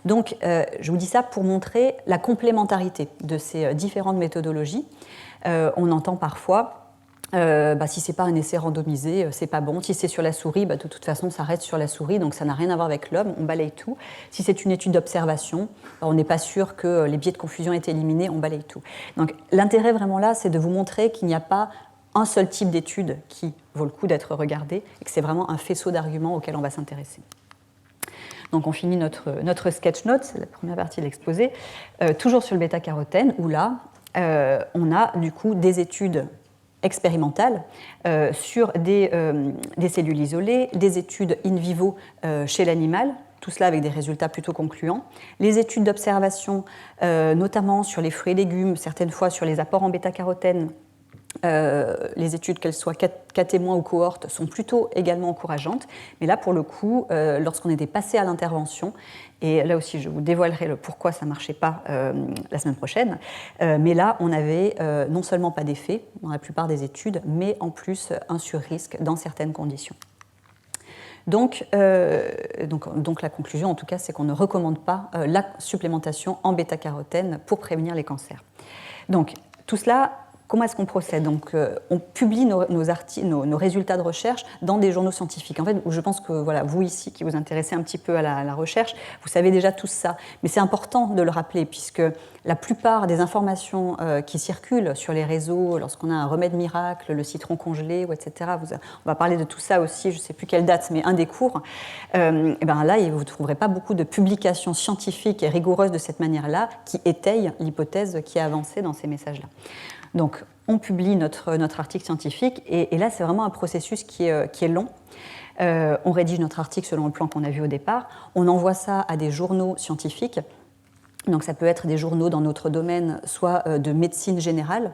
Donc, je vous dis ça pour montrer la complémentarité de ces différentes méthodologies. On entend parfois si c'est pas un essai randomisé, c'est pas bon. Si c'est sur la souris, de toute façon, ça reste sur la souris, donc ça n'a rien à voir avec l'homme, on balaye tout. Si c'est une étude d'observation, on n'est pas sûr que les biais de confusion aient été éliminés, on balaye tout. Donc l'intérêt vraiment là, c'est de vous montrer qu'il n'y a pas un seul type d'étude qui vaut le coup d'être regardé, et que c'est vraiment un faisceau d'arguments auquel on va s'intéresser. Donc on finit notre sketch note, c'est la première partie de l'exposé, toujours sur le bêta-carotène, où là, on a du coup des études expérimentales sur des cellules isolées, des études in vivo chez l'animal, tout cela avec des résultats plutôt concluants, les études d'observation, notamment sur les fruits et légumes, certaines fois sur les apports en bêta-carotène. Les études, qu'elles soient cas témoins ou cohortes, sont plutôt également encourageantes. Mais là, pour le coup, lorsqu'on était passé à l'intervention, et là aussi je vous dévoilerai le pourquoi ça ne marchait pas la semaine prochaine, mais là, on avait non seulement pas d'effet dans la plupart des études, mais en plus un surrisque dans certaines conditions. Donc la conclusion, en tout cas, c'est qu'on ne recommande pas la supplémentation en bêta-carotène pour prévenir les cancers. Donc, tout cela... Comment est-ce qu'on procède? Donc, on publie nos résultats de recherche dans des journaux scientifiques. En fait, je pense que voilà, vous ici, qui vous intéressez un petit peu à la recherche, vous savez déjà tout ça. Mais c'est important de le rappeler, puisque la plupart des informations qui circulent sur les réseaux, lorsqu'on a un remède miracle, le citron congelé, etc., on va parler de tout ça aussi, je ne sais plus quelle date, mais un des cours, et ben là, vous ne trouverez pas beaucoup de publications scientifiques et rigoureuses de cette manière-là qui étayent l'hypothèse qui est avancée dans ces messages-là. Donc, on publie notre article scientifique, et là, c'est vraiment un processus qui est long. On rédige notre article selon le plan qu'on a vu au départ. On envoie ça à des journaux scientifiques. Donc, ça peut être des journaux dans notre domaine, soit de médecine générale,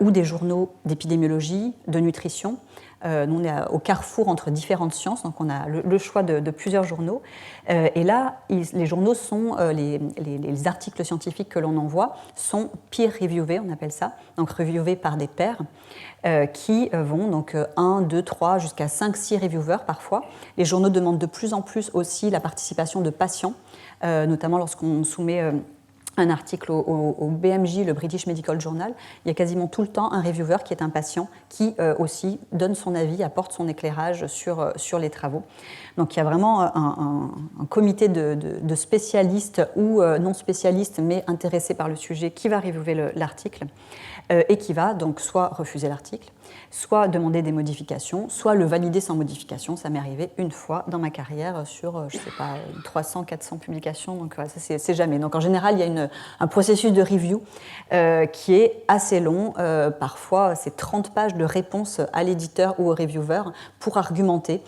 ou des journaux d'épidémiologie, de nutrition. Nous, on est au carrefour entre différentes sciences, donc on a le choix de plusieurs journaux. Et là, les journaux sont, les articles scientifiques que l'on envoie sont peer-reviewés, on appelle ça, donc reviewés par des pairs, qui vont donc 1, 2, 3, jusqu'à 5, 6 reviewers parfois. Les journaux demandent de plus en plus aussi la participation de patients, notamment lorsqu'on soumet un article au BMJ, le British Medical Journal, il y a quasiment tout le temps un reviewer qui est un patient qui aussi donne son avis, apporte son éclairage sur les travaux. Donc il y a vraiment un comité de spécialistes ou non spécialistes mais intéressés par le sujet qui va reviewer l'article et qui va donc soit refuser l'article, soit demander des modifications, soit le valider sans modification. Ça m'est arrivé une fois dans ma carrière sur, je ne sais pas, 300, 400 publications, donc voilà, ça c'est jamais. Donc en général, il y a un processus de review qui est assez long. Parfois, c'est 30 pages de réponse à l'éditeur ou au reviewer pour argumenter,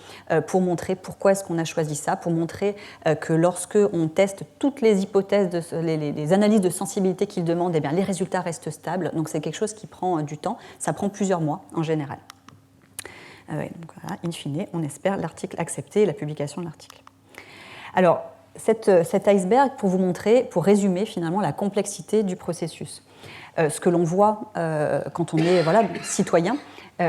pour montrer pourquoi est-ce qu'on a choisi ça, pour montrer que lorsque on teste toutes les hypothèses, les analyses de sensibilité qu'il demande, eh bien, les résultats restent stables. Donc c'est quelque chose qui prend du temps. Ça prend plusieurs mois en général. Donc voilà, in fine, on espère l'article accepté et la publication de l'article. Alors, cet iceberg, pour vous montrer, pour résumer finalement la complexité du processus. Ce que l'on voit quand on est citoyen,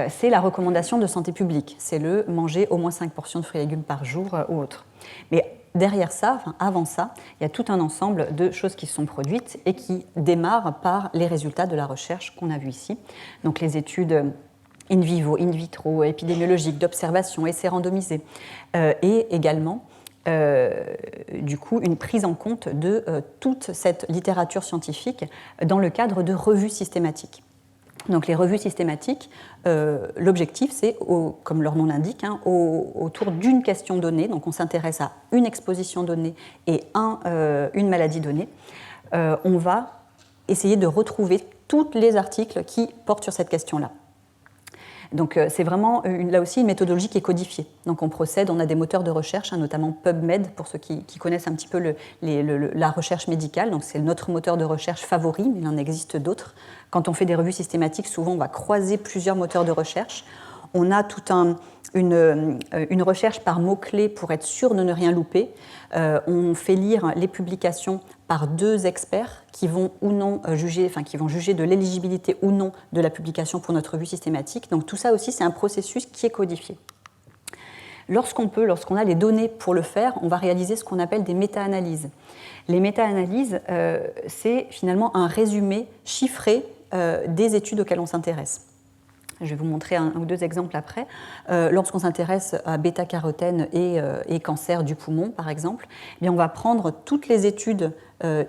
c'est la recommandation de santé publique. C'est le manger au moins 5 portions de fruits et légumes par jour ou autre. Mais derrière ça, avant ça, il y a tout un ensemble de choses qui sont produites et qui démarrent par les résultats de la recherche qu'on a vu ici. Donc les études in vivo, in vitro, épidémiologiques, d'observation, essais randomisés, et également du coup une prise en compte de toute cette littérature scientifique dans le cadre de revues systématiques. Donc les revues systématiques, l'objectif c'est, comme leur nom l'indique, autour d'une question donnée, donc on s'intéresse à une exposition donnée et une maladie donnée, on va essayer de retrouver tous les articles qui portent sur cette question-là. Donc c'est vraiment là aussi une méthodologie qui est codifiée. Donc on procède, on a des moteurs de recherche, notamment PubMed pour ceux qui connaissent un petit peu la recherche médicale. Donc c'est notre moteur de recherche favori, mais il en existe d'autres. Quand on fait des revues systématiques, souvent on va croiser plusieurs moteurs de recherche. On a toute une recherche par mots-clés pour être sûr de ne rien louper. On fait lire les publications par 2 experts qui vont ou non juger de l'éligibilité ou non de la publication pour notre revue systématique. Donc tout ça aussi, c'est un processus qui est codifié. Lorsqu'on a les données pour le faire, on va réaliser ce qu'on appelle des méta-analyses. Les méta-analyses, c'est finalement un résumé chiffré des études auxquelles on s'intéresse. Je vais vous montrer un ou 2 exemples après. Lorsqu'on s'intéresse à bêta-carotène et cancer du poumon, par exemple, eh bien on va prendre toutes les études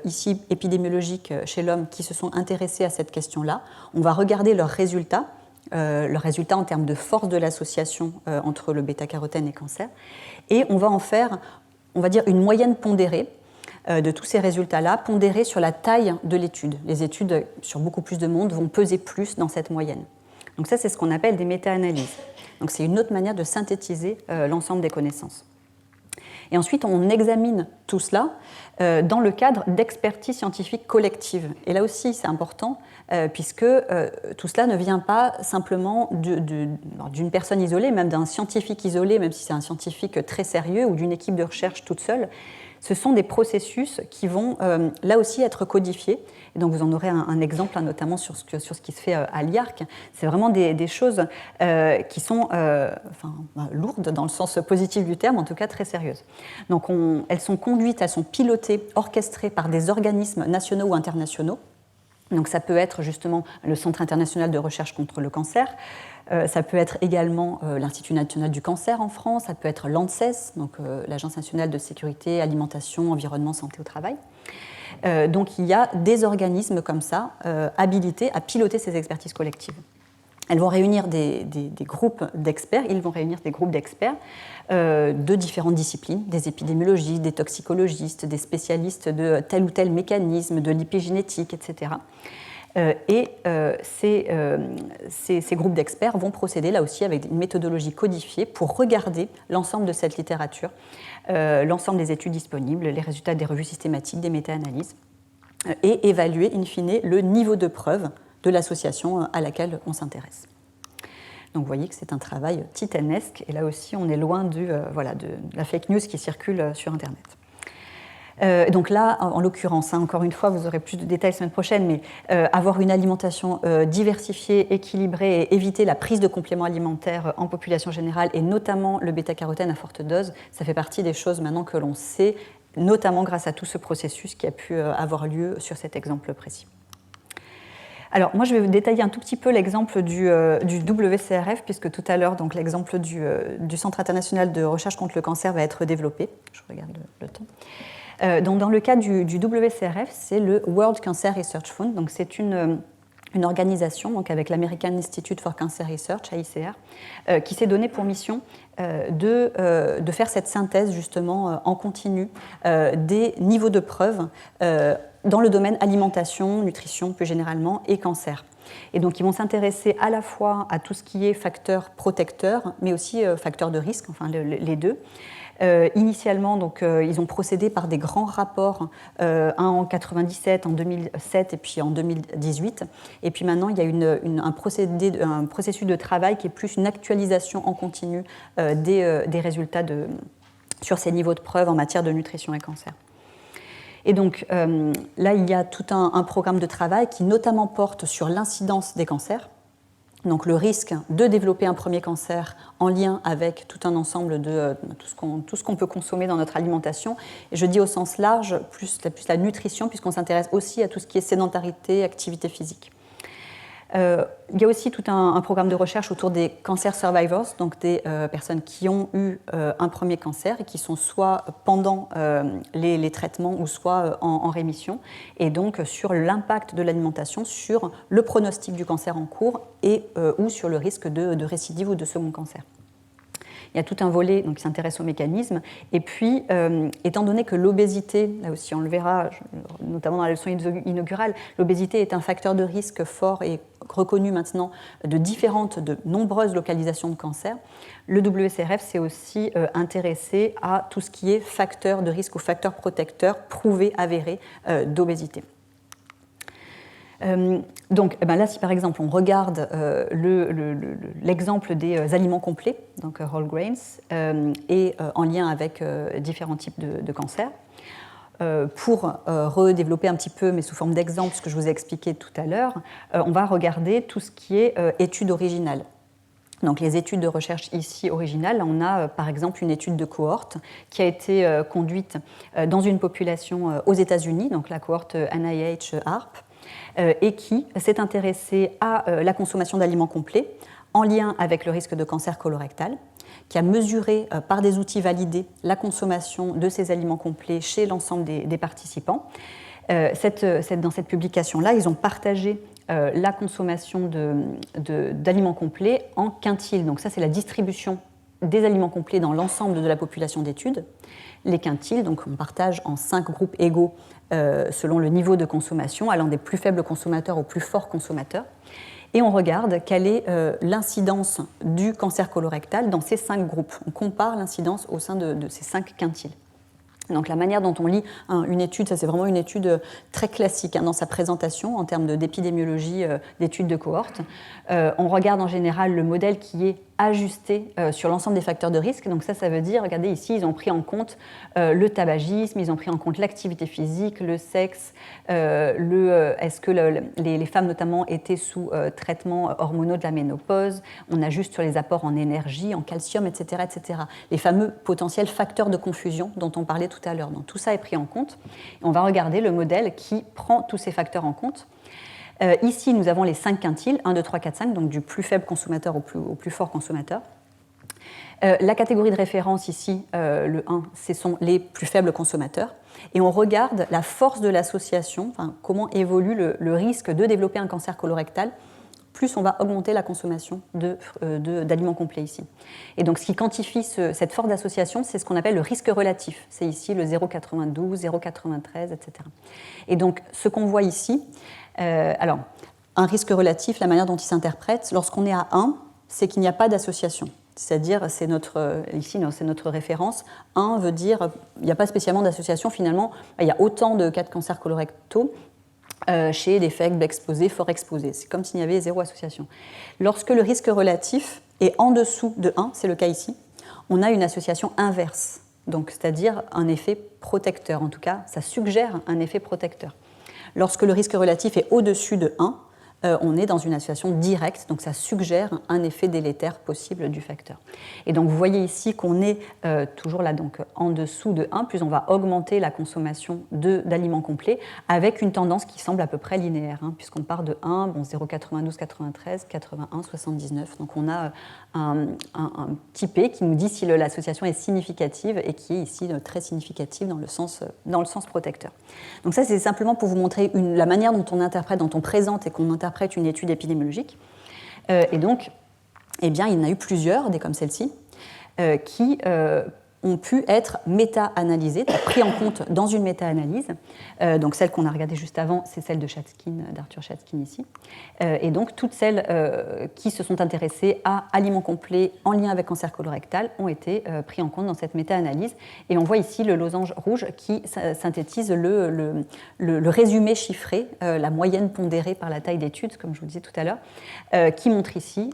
ici épidémiologiques chez l'homme qui se sont intéressées à cette question-là. On va regarder leurs résultats en termes de force de l'association entre le bêta-carotène et cancer, et on va en faire, on va dire, une moyenne pondérée de tous ces résultats-là, pondérés sur la taille de l'étude. Les études sur beaucoup plus de monde vont peser plus dans cette moyenne. Donc ça, c'est ce qu'on appelle des méta-analyses. Donc c'est une autre manière de synthétiser l'ensemble des connaissances. Et ensuite, on examine tout cela dans le cadre d'expertise scientifique collective. Et là aussi, c'est important, puisque tout cela ne vient pas simplement d'une personne isolée, même d'un scientifique isolé, même si c'est un scientifique très sérieux, ou d'une équipe de recherche toute seule. Ce sont des processus qui vont là aussi être codifiés. Et donc vous en aurez un exemple, notamment sur ce qui se fait à l'IARC. C'est vraiment des choses qui sont lourdes dans le sens positif du terme, en tout cas très sérieuses. Donc elles sont conduites, elles sont pilotées, orchestrées par des organismes nationaux ou internationaux. Donc ça peut être justement le Centre international de recherche contre le cancer, ça peut être également l'Institut national du cancer en France, ça peut être l'ANSES, donc l'Agence nationale de sécurité, alimentation, environnement, santé au travail. Donc il y a des organismes comme ça habilités à piloter ces expertises collectives. Elles vont réunir des groupes d'experts, ils vont réunir des groupes d'experts de différentes disciplines, des épidémiologistes, des toxicologistes, des spécialistes de tel ou tel mécanisme, de l'épigénétique, etc. Ces groupes d'experts vont procéder là aussi avec une méthodologie codifiée pour regarder l'ensemble de cette littérature, l'ensemble des études disponibles, les résultats des revues systématiques, des méta-analyses, et évaluer in fine le niveau de preuve de l'association à laquelle on s'intéresse. Donc vous voyez que c'est un travail titanesque, et là aussi on est loin de la fake news qui circule sur Internet. Donc là, en l'occurrence, encore une fois, vous aurez plus de détails la semaine prochaine, mais avoir une alimentation diversifiée, équilibrée et éviter la prise de compléments alimentaires en population générale, et notamment le bêta-carotène à forte dose, ça fait partie des choses maintenant que l'on sait, notamment grâce à tout ce processus qui a pu avoir lieu sur cet exemple précis. Alors, moi, je vais vous détailler un tout petit peu l'exemple du WCRF, puisque tout à l'heure, donc, l'exemple du Centre international de recherche contre le cancer va être développé. Je regarde le temps. Donc, dans le cas du WCRF, c'est le World Cancer Research Fund. Donc, c'est une organisation donc, avec l'American Institute for Cancer Research, AICR, qui s'est donné pour mission de faire cette synthèse justement en continu des niveaux de preuve dans le domaine alimentation, nutrition plus généralement et cancer. Et donc ils vont s'intéresser à la fois à tout ce qui est facteur protecteur, mais aussi facteur de risque, enfin les deux. Initialement, donc, ils ont procédé par des grands rapports, un en 1997, en 2007 et puis en 2018. Et puis maintenant, il y a un processus de travail qui est plus une actualisation en continu des résultats sur ces niveaux de preuve en matière de nutrition et cancer. Et donc là, il y a tout un programme de travail qui notamment porte sur l'incidence des cancers, donc le risque de développer un premier cancer en lien avec tout un ensemble de tout ce qu'on peut consommer dans notre alimentation. Et je dis au sens large, plus la nutrition, puisqu'on s'intéresse aussi à tout ce qui est sédentarité, activité physique. Il y a aussi tout un programme de recherche autour des cancer survivors, donc des personnes qui ont eu un premier cancer et qui sont soit pendant les traitements ou soit en rémission, et donc sur l'impact de l'alimentation sur le pronostic du cancer en cours et ou sur le risque de récidive ou de second cancer. Il y a tout un volet donc, qui s'intéresse au mécanisme. Et puis, étant donné que l'obésité, là aussi on le verra, notamment dans la leçon inaugurale, l'obésité est un facteur de risque fort et reconnu maintenant de nombreuses localisations de cancer, le WCRF s'est aussi intéressé à tout ce qui est facteur de risque ou facteur protecteur prouvé, avéré d'obésité. Donc là, si par exemple on regarde l'exemple des aliments complets, donc whole grains, et en lien avec différents types de cancers, pour redévelopper un petit peu, mais sous forme d'exemple, ce que je vous ai expliqué tout à l'heure, on va regarder tout ce qui est études originales. Donc les études de recherche ici originales, on a par exemple une étude de cohorte qui a été conduite dans une population aux États-Unis, donc la cohorte NIH-ARP, et qui s'est intéressée à la consommation d'aliments complets en lien avec le risque de cancer colorectal, qui a mesuré par des outils validés la consommation de ces aliments complets chez l'ensemble des participants. Dans cette publication-là, ils ont partagé la consommation d'aliments complets en quintiles. Donc ça, c'est la distribution des aliments complets dans l'ensemble de la population d'études. Les quintiles, donc on partage en 5 groupes égaux selon le niveau de consommation, allant des plus faibles consommateurs aux plus forts consommateurs. Et on regarde quelle est l'incidence du cancer colorectal dans ces 5 groupes. On compare l'incidence au sein de ces 5 quintiles. Donc la manière dont on lit une étude, ça c'est vraiment une étude très classique dans sa présentation en termes d'épidémiologie, d'études de cohorte. On regarde en général le modèle qui est ajusté sur l'ensemble des facteurs de risque. Donc ça veut dire, regardez ici, ils ont pris en compte le tabagisme, ils ont pris en compte l'activité physique, le sexe, est-ce que les femmes notamment étaient sous traitement hormonaux de la ménopause. On ajuste sur les apports en énergie, en calcium, etc., etc. Les fameux potentiels facteurs de confusion dont on parlait tout à l'heure. Donc tout ça est pris en compte. Et on va regarder le modèle qui prend tous ces facteurs en compte. Ici, nous avons les 5 quintiles, 1, 2, 3, 4, 5, donc du plus faible consommateur au plus fort consommateur. La catégorie de référence ici, le 1, ce sont les plus faibles consommateurs. Et on regarde la force de l'association, comment évolue le risque de développer un cancer colorectal, plus on va augmenter la consommation d'aliments complets ici. Et donc ce qui quantifie cette force d'association, c'est ce qu'on appelle le risque relatif. C'est ici le 0,92, 0,93, etc. Et donc ce qu'on voit ici, alors un risque relatif, la manière dont il s'interprète, lorsqu'on est à 1, c'est qu'il n'y a pas d'association. C'est-à-dire, ici, c'est notre référence. 1 veut dire il n'y a pas spécialement d'association. Finalement, il y a autant de cas de cancer colorectaux chez des faibles exposés, fort exposés. C'est comme s'il y avait 0 association. Lorsque le risque relatif est en dessous de 1, c'est le cas ici, on a une association inverse, donc c'est-à-dire un effet protecteur. En tout cas, ça suggère un effet protecteur. Lorsque le risque relatif est au-dessus de 1, on est dans une association directe, donc ça suggère un effet délétère possible du facteur. Et donc vous voyez ici qu'on est toujours là donc, en dessous de 1, plus on va augmenter la consommation d'aliments complets avec une tendance qui semble à peu près linéaire, puisqu'on part de 1, 0,92, 93, 81, 79. Donc on a un petit P qui nous dit si l'association est significative et qui est ici très significative dans le sens protecteur. Donc ça c'est simplement pour vous montrer la manière dont on interprète, dont on présente et qu'on interprète une étude épidémiologique. Et donc, eh bien, il y en a eu plusieurs, des comme celle-ci, qui ont pu être méta-analysées, pris en compte dans une méta-analyse. Donc celle qu'on a regardée juste avant, c'est celle de d'Arthur Schatzkin ici. Et donc toutes celles qui se sont intéressées à aliments complets en lien avec cancer colorectal ont été pris en compte dans cette méta-analyse. Et on voit ici le losange rouge qui synthétise le résumé chiffré, la moyenne pondérée par la taille d'étude, comme je vous disais tout à l'heure, qui montre ici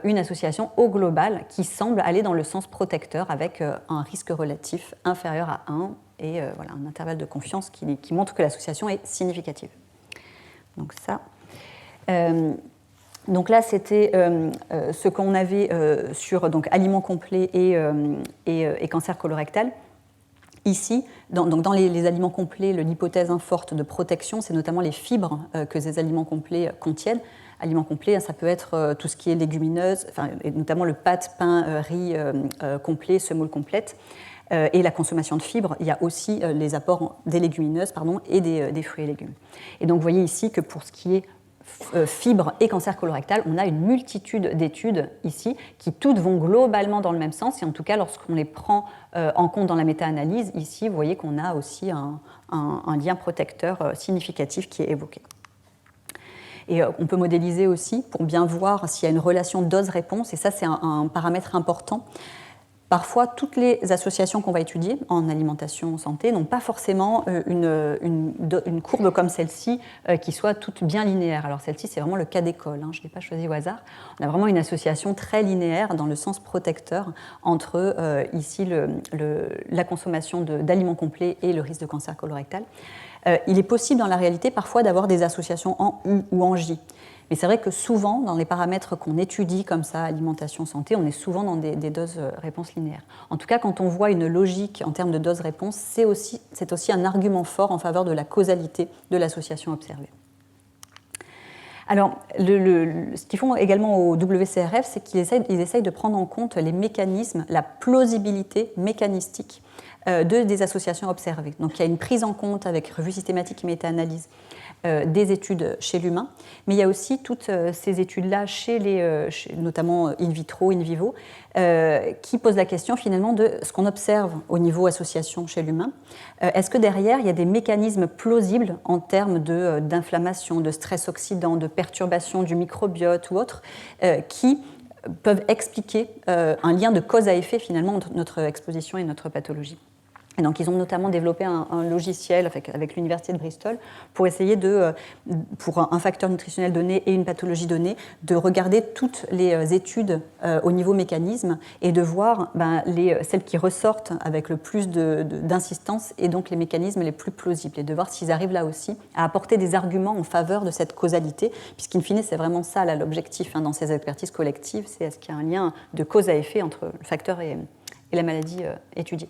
une association au global qui semble aller dans le sens protecteur avec un risque relatif inférieur à 1 et voilà, un intervalle de confiance qui montre que l'association est significative. Donc ça. Donc là, c'était ce qu'on avait sur donc, aliments complets et cancer colorectal. Ici, dans les aliments complets, l'hypothèse forte de protection, c'est notamment les fibres que ces aliments complets contiennent. Aliments complets, ça peut être tout ce qui est légumineuse, et notamment le pâte, pain, riz complet, semoule complète. Et la consommation de fibres, il y a aussi les apports des légumineuses et des fruits et légumes. Et donc vous voyez ici que pour ce qui est fibre et cancer colorectal, on a une multitude d'études ici qui toutes vont globalement dans le même sens. Et en tout cas, lorsqu'on les prend en compte dans la méta-analyse, ici, vous voyez qu'on a aussi un lien protecteur significatif qui est évoqué. Et on peut modéliser aussi pour bien voir s'il y a une relation dose-réponse, et ça c'est un paramètre important. Parfois, toutes les associations qu'on va étudier en alimentation santé n'ont pas forcément une courbe comme celle-ci qui soit toute bien linéaire. Alors celle-ci, c'est vraiment le cas d'école, hein, je ne l'ai pas choisi au hasard. On a vraiment une association très linéaire dans le sens protecteur entre ici la consommation d'aliments complets et le risque de cancer colorectal. Il est possible dans la réalité parfois d'avoir des associations en U ou en J. Mais c'est vrai que souvent, dans les paramètres qu'on étudie comme ça, alimentation, santé, on est souvent dans des doses-réponses linéaires. En tout cas, quand on voit une logique en termes de dose-réponse, c'est aussi un argument fort en faveur de la causalité de l'association observée. Alors, ce qu'ils font également au WCRF, c'est qu'ils essayent de prendre en compte les mécanismes, la plausibilité mécanistique des associations observées. Donc, il y a une prise en compte avec revue systématique et méta-analyse des études chez l'humain, mais il y a aussi toutes ces études-là notamment in vitro, in vivo, qui posent la question finalement de ce qu'on observe au niveau association chez l'humain. Est-ce que derrière, il y a des mécanismes plausibles en termes d'inflammation, de stress oxydant, de perturbation du microbiote ou autre, qui peuvent expliquer un lien de cause à effet finalement entre notre exposition et notre pathologie. Et donc, ils ont notamment développé un logiciel avec l'université de Bristol pour essayer pour un facteur nutritionnel donné et une pathologie donnée, de regarder toutes les études au niveau mécanisme et de voir celles qui ressortent avec le plus d'insistance et donc les mécanismes les plus plausibles et de voir s'ils arrivent là aussi à apporter des arguments en faveur de cette causalité, puisqu'in fine, c'est vraiment ça là, l'objectif dans ces expertises collectives, c'est est-ce qu'il y a un lien de cause à effet entre le facteur et la maladie étudiée.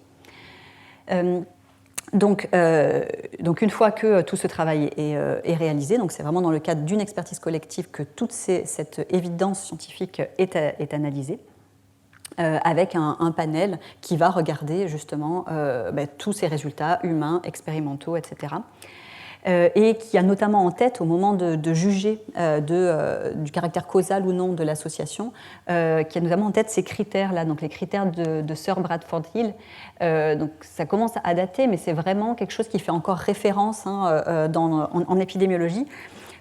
Donc, une fois que tout ce travail est réalisé, donc c'est vraiment dans le cadre d'une expertise collective que toute cette évidence scientifique est analysée, avec un panel qui va regarder justement tous ces résultats humains, expérimentaux, etc. Et qui a notamment en tête, au moment de juger du caractère causal ou non de l'association, qui a notamment en tête ces critères-là, donc les critères de Sir Bradford Hill. Donc ça commence à dater, mais c'est vraiment quelque chose qui fait encore référence en épidémiologie.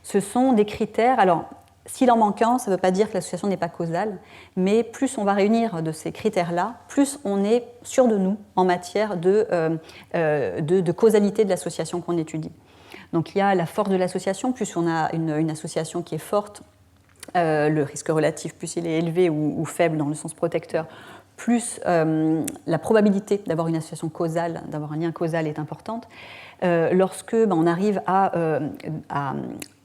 Ce sont des critères. Alors, s'il en manque un, ça ne veut pas dire que l'association n'est pas causale, mais plus on va réunir de ces critères-là, plus on est sûr de nous en matière de causalité de l'association qu'on étudie. Donc il y a la force de l'association, plus on a une association qui est forte, le risque relatif, plus il est élevé ou faible dans le sens protecteur, plus la probabilité d'avoir une association causale, d'avoir un lien causal est importante. Lorsque on arrive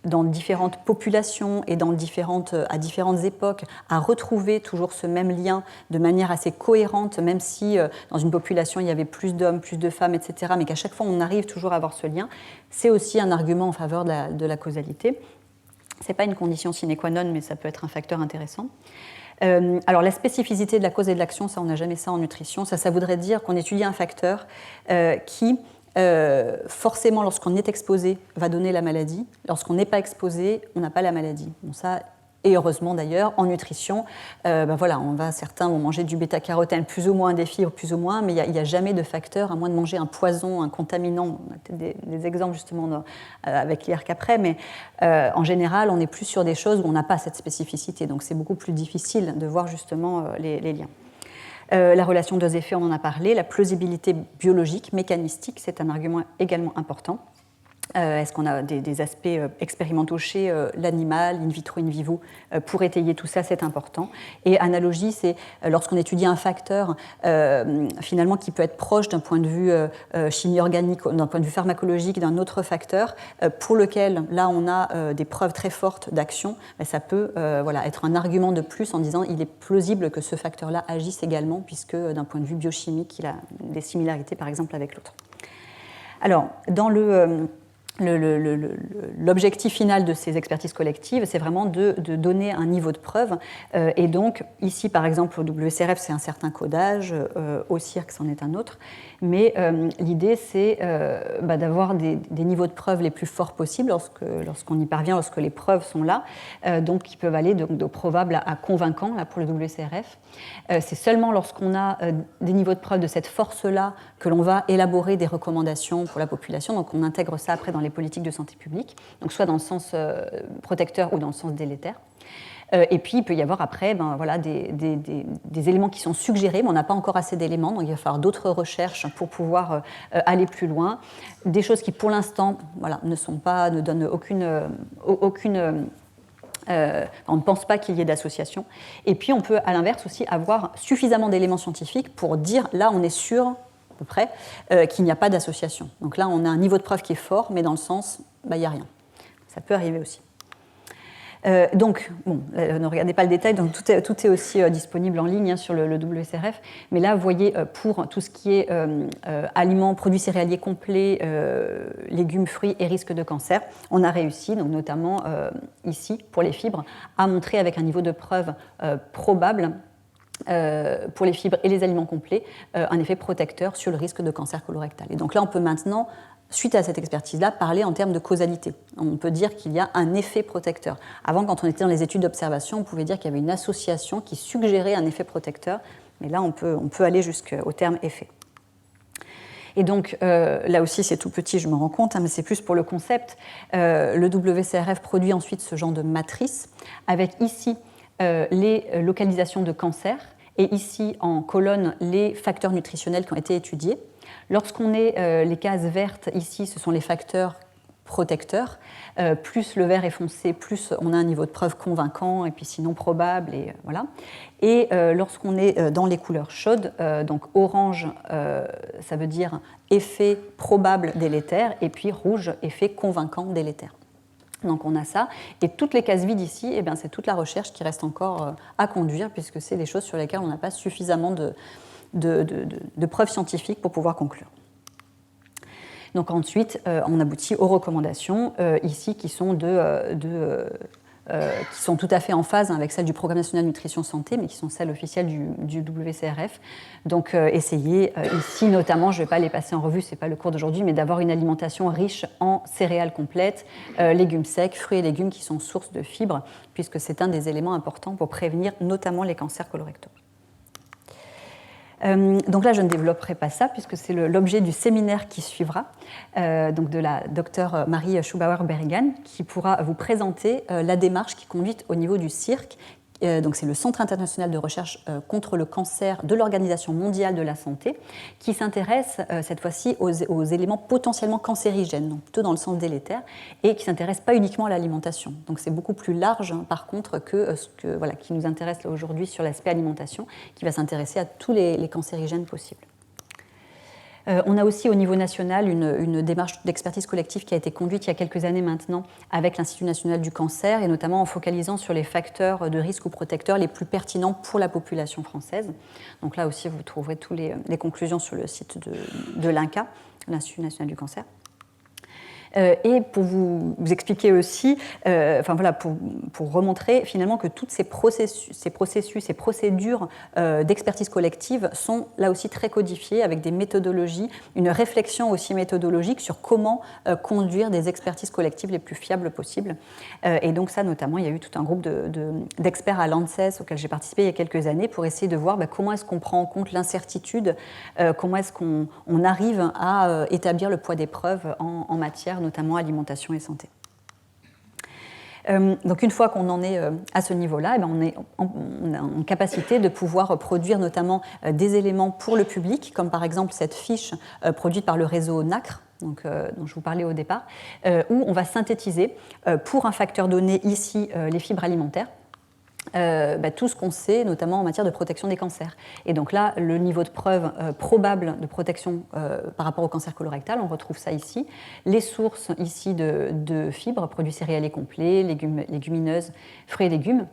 dans différentes populations et à différentes époques, à retrouver toujours ce même lien de manière assez cohérente, même si dans une population il y avait plus d'hommes, plus de femmes, etc., mais qu'à chaque fois on arrive toujours à avoir ce lien, c'est aussi un argument en faveur de la causalité. Ce n'est pas une condition sine qua non, mais ça peut être un facteur intéressant. Alors la spécificité de la cause et de l'action, ça on n'a jamais ça en nutrition, ça voudrait dire qu'on étudie un facteur qui... forcément, lorsqu'on est exposé, va donner la maladie. Lorsqu'on n'est pas exposé, on n'a pas la maladie. Bon, ça, et heureusement d'ailleurs, en nutrition, certains vont manger du bêta-carotène, plus ou moins des fibres, plus ou moins, mais il n'y a jamais de facteur, à moins de manger un poison, un contaminant. On a peut-être des exemples justement avec l'IRC après, mais en général, on est plus sur des choses où on n'a pas cette spécificité. Donc c'est beaucoup plus difficile de voir justement les liens. La relation dose-effet, on en a parlé. La plausibilité biologique, mécanistique, c'est un argument également important. Est-ce qu'on a des aspects expérimentaux chez l'animal, in vitro, in vivo, pour étayer tout ça, c'est important. Et analogie, c'est lorsqu'on étudie un facteur finalement qui peut être proche d'un point de vue chimie organique, d'un point de vue pharmacologique d'un autre facteur, pour lequel là on a des preuves très fortes d'action, ça peut être un argument de plus en disant il est plausible que ce facteur-là agisse également, puisque d'un point de vue biochimique, il a des similarités par exemple avec l'autre. Alors, dans l'objectif final de ces expertises collectives, c'est vraiment de donner un niveau de preuve. Et donc, ici, par exemple, au WCRF, c'est un certain codage, au CIRC, c'en est un autre. Mais l'idée, c'est d'avoir des niveaux de preuve les plus forts possibles lorsqu'on y parvient, lorsque les preuves sont là, donc qui peuvent aller de probable à convaincant là, pour le WCRF. C'est seulement lorsqu'on a des niveaux de preuve de cette force-là que l'on va élaborer des recommandations pour la population. Donc on intègre ça après dans les politiques de santé publique, donc soit dans le sens protecteur ou dans le sens délétère. Et puis, il peut y avoir après des éléments qui sont suggérés, mais on n'a pas encore assez d'éléments, donc il va falloir d'autres recherches pour pouvoir aller plus loin. Des choses qui, pour l'instant, ne donnent aucune on ne pense pas qu'il y ait d'association. Et puis, on peut, à l'inverse, aussi avoir suffisamment d'éléments scientifiques pour dire, là, on est sûr, à peu près, qu'il n'y a pas d'association. Donc là, on a un niveau de preuve qui est fort, mais dans le sens, il n'y a rien. Ça peut arriver aussi. Ne regardez pas le détail, donc tout est aussi disponible en ligne sur le WCRF, mais là, vous voyez, pour tout ce qui est aliments, produits céréaliers complets, légumes, fruits et risque de cancer, on a réussi, donc notamment ici, pour les fibres, à montrer avec un niveau de preuve probable pour les fibres et les aliments complets, un effet protecteur sur le risque de cancer colorectal. Et donc là, on peut maintenant, suite à cette expertise-là, parler en termes de causalité. On peut dire qu'il y a un effet protecteur. Avant, quand on était dans les études d'observation, on pouvait dire qu'il y avait une association qui suggérait un effet protecteur, mais là, on peut aller jusqu'au terme effet. Et donc, là aussi, c'est tout petit, je me rends compte, mais c'est plus pour le concept. Le WCRF produit ensuite ce genre de matrice, avec ici les localisations de cancer, et ici, en colonne, les facteurs nutritionnels qui ont été étudiés. Lorsqu'on est les cases vertes, ici, ce sont les facteurs protecteurs. Plus le vert est foncé, plus on a un niveau de preuve convaincant, et puis sinon probable, et voilà. Et lorsqu'on est dans les couleurs chaudes, donc orange, ça veut dire effet probable délétère, et puis rouge, effet convaincant délétère. Donc on a ça, et toutes les cases vides ici, c'est toute la recherche qui reste encore à conduire, puisque c'est des choses sur lesquelles on n'a pas suffisamment de preuves scientifiques pour pouvoir conclure. Donc ensuite, on aboutit aux recommandations ici qui sont qui sont tout à fait en phase avec celles du Programme national nutrition santé, mais qui sont celles officielles du WCRF. Donc essayer ici notamment, je ne vais pas les passer en revue, ce n'est pas le cours d'aujourd'hui, mais d'avoir une alimentation riche en céréales complètes, légumes secs, fruits et légumes qui sont sources de fibres, puisque c'est un des éléments importants pour prévenir notamment les cancers colorectaux. Donc là, je ne développerai pas ça, puisque c'est l'objet du séminaire qui suivra, donc de la docteure Marie Schubauer-Berrigan, qui pourra vous présenter la démarche qui est conduite au niveau du CIRC. Donc c'est le Centre international de recherche contre le cancer de l'Organisation mondiale de la santé, qui s'intéresse cette fois-ci aux éléments potentiellement cancérigènes, donc plutôt dans le sens délétère, et qui ne s'intéresse pas uniquement à l'alimentation. Donc c'est beaucoup plus large, par contre, que ce qui nous intéresse là aujourd'hui sur l'aspect alimentation, qui va s'intéresser à tous les cancérigènes possibles. On a aussi au niveau national une démarche d'expertise collective qui a été conduite il y a quelques années maintenant avec l'Institut national du cancer, et notamment en focalisant sur les facteurs de risque ou protecteurs les plus pertinents pour la population française. Donc là aussi, vous trouverez toutes les conclusions sur le site de l'INCa, l'Institut national du cancer. Et pour vous expliquer aussi, pour remontrer finalement que tous ces processus, ces procédures d'expertise collective sont là aussi très codifiées avec des méthodologies, une réflexion aussi méthodologique sur comment conduire des expertises collectives les plus fiables possibles. Et donc ça, notamment, il y a eu tout un groupe d'experts à l'ANSES auquel j'ai participé il y a quelques années pour essayer de voir comment est-ce qu'on prend en compte l'incertitude, comment est-ce qu'on arrive à établir le poids des preuves en matière notamment alimentation et santé. Donc une fois qu'on en est à ce niveau-là, on est en capacité de pouvoir produire notamment des éléments pour le public, comme par exemple cette fiche produite par le réseau NACRE, dont je vous parlais au départ, où on va synthétiser pour un facteur donné ici les fibres alimentaires, tout ce qu'on sait, notamment en matière de protection des cancers. Et donc là, le niveau de preuve probable de protection par rapport au cancer colorectal, on retrouve ça ici. Les sources ici de fibres, produits céréaliers complets, légumineuses, fruits et légumes.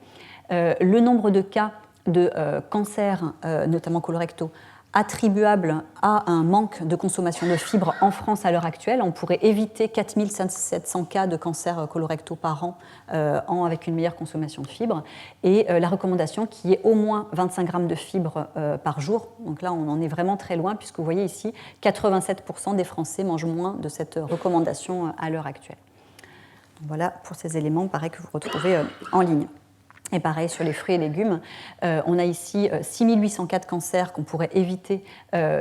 Le nombre de cas de cancers, notamment colorectaux, attribuable à un manque de consommation de fibres en France à l'heure actuelle. On pourrait éviter 4700 cas de cancers colorectaux par an avec une meilleure consommation de fibres. Et la recommandation qui est au moins 25 grammes de fibres par jour. Donc là, on en est vraiment très loin, puisque vous voyez ici, 87% des Français mangent moins de cette recommandation à l'heure actuelle. Donc voilà pour ces éléments, pareil, que vous retrouvez en ligne. Et pareil, sur les fruits et légumes, on a ici 6804 cancers qu'on pourrait éviter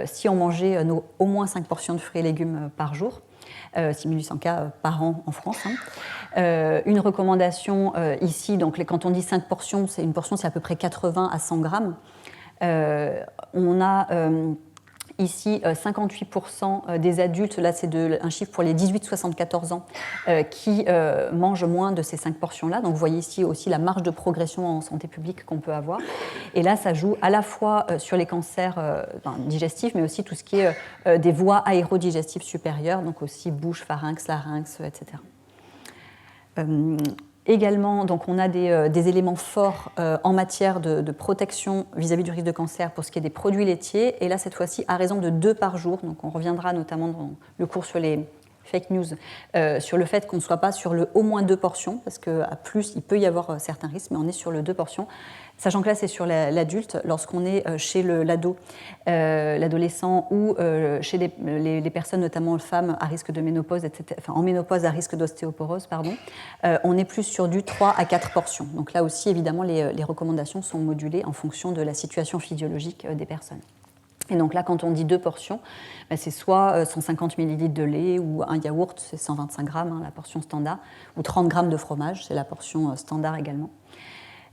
si on mangeait au moins 5 portions de fruits et légumes par jour. 6800 cas par an en France. Une recommandation ici, donc quand on dit 5 portions, une portion, c'est à peu près 80 à 100 grammes. On a ici 58% des adultes, là c'est un chiffre pour les 18-74 ans, qui mangent moins de ces 5 portions-là. Donc vous voyez ici aussi la marge de progression en santé publique qu'on peut avoir. Et là, ça joue à la fois sur les cancers digestifs, mais aussi tout ce qui est des voies aérodigestives supérieures, donc aussi bouche, pharynx, larynx, etc. Également, donc on a des éléments forts en matière de protection vis-à-vis du risque de cancer pour ce qui est des produits laitiers. Et là, cette fois-ci, à raison de 2 par jour. Donc on reviendra notamment dans le cours sur les fake news, sur le fait qu'on ne soit pas sur le au moins 2 portions, parce qu'à plus, il peut y avoir certains risques, mais on est sur le 2 portions. Sachant que là, c'est sur l'adulte, lorsqu'on est chez l'adolescent ou chez les personnes, notamment les femmes à risque de ménopause, etc., enfin en ménopause à risque d'ostéoporose, pardon, on est plus sur du 3 à 4 portions. Donc là aussi, évidemment, les recommandations sont modulées en fonction de la situation physiologique des personnes. Et donc là, quand on dit 2 portions, c'est soit 150 ml de lait ou un yaourt, c'est 125 grammes, la portion standard, ou 30 grammes de fromage, c'est la portion standard également.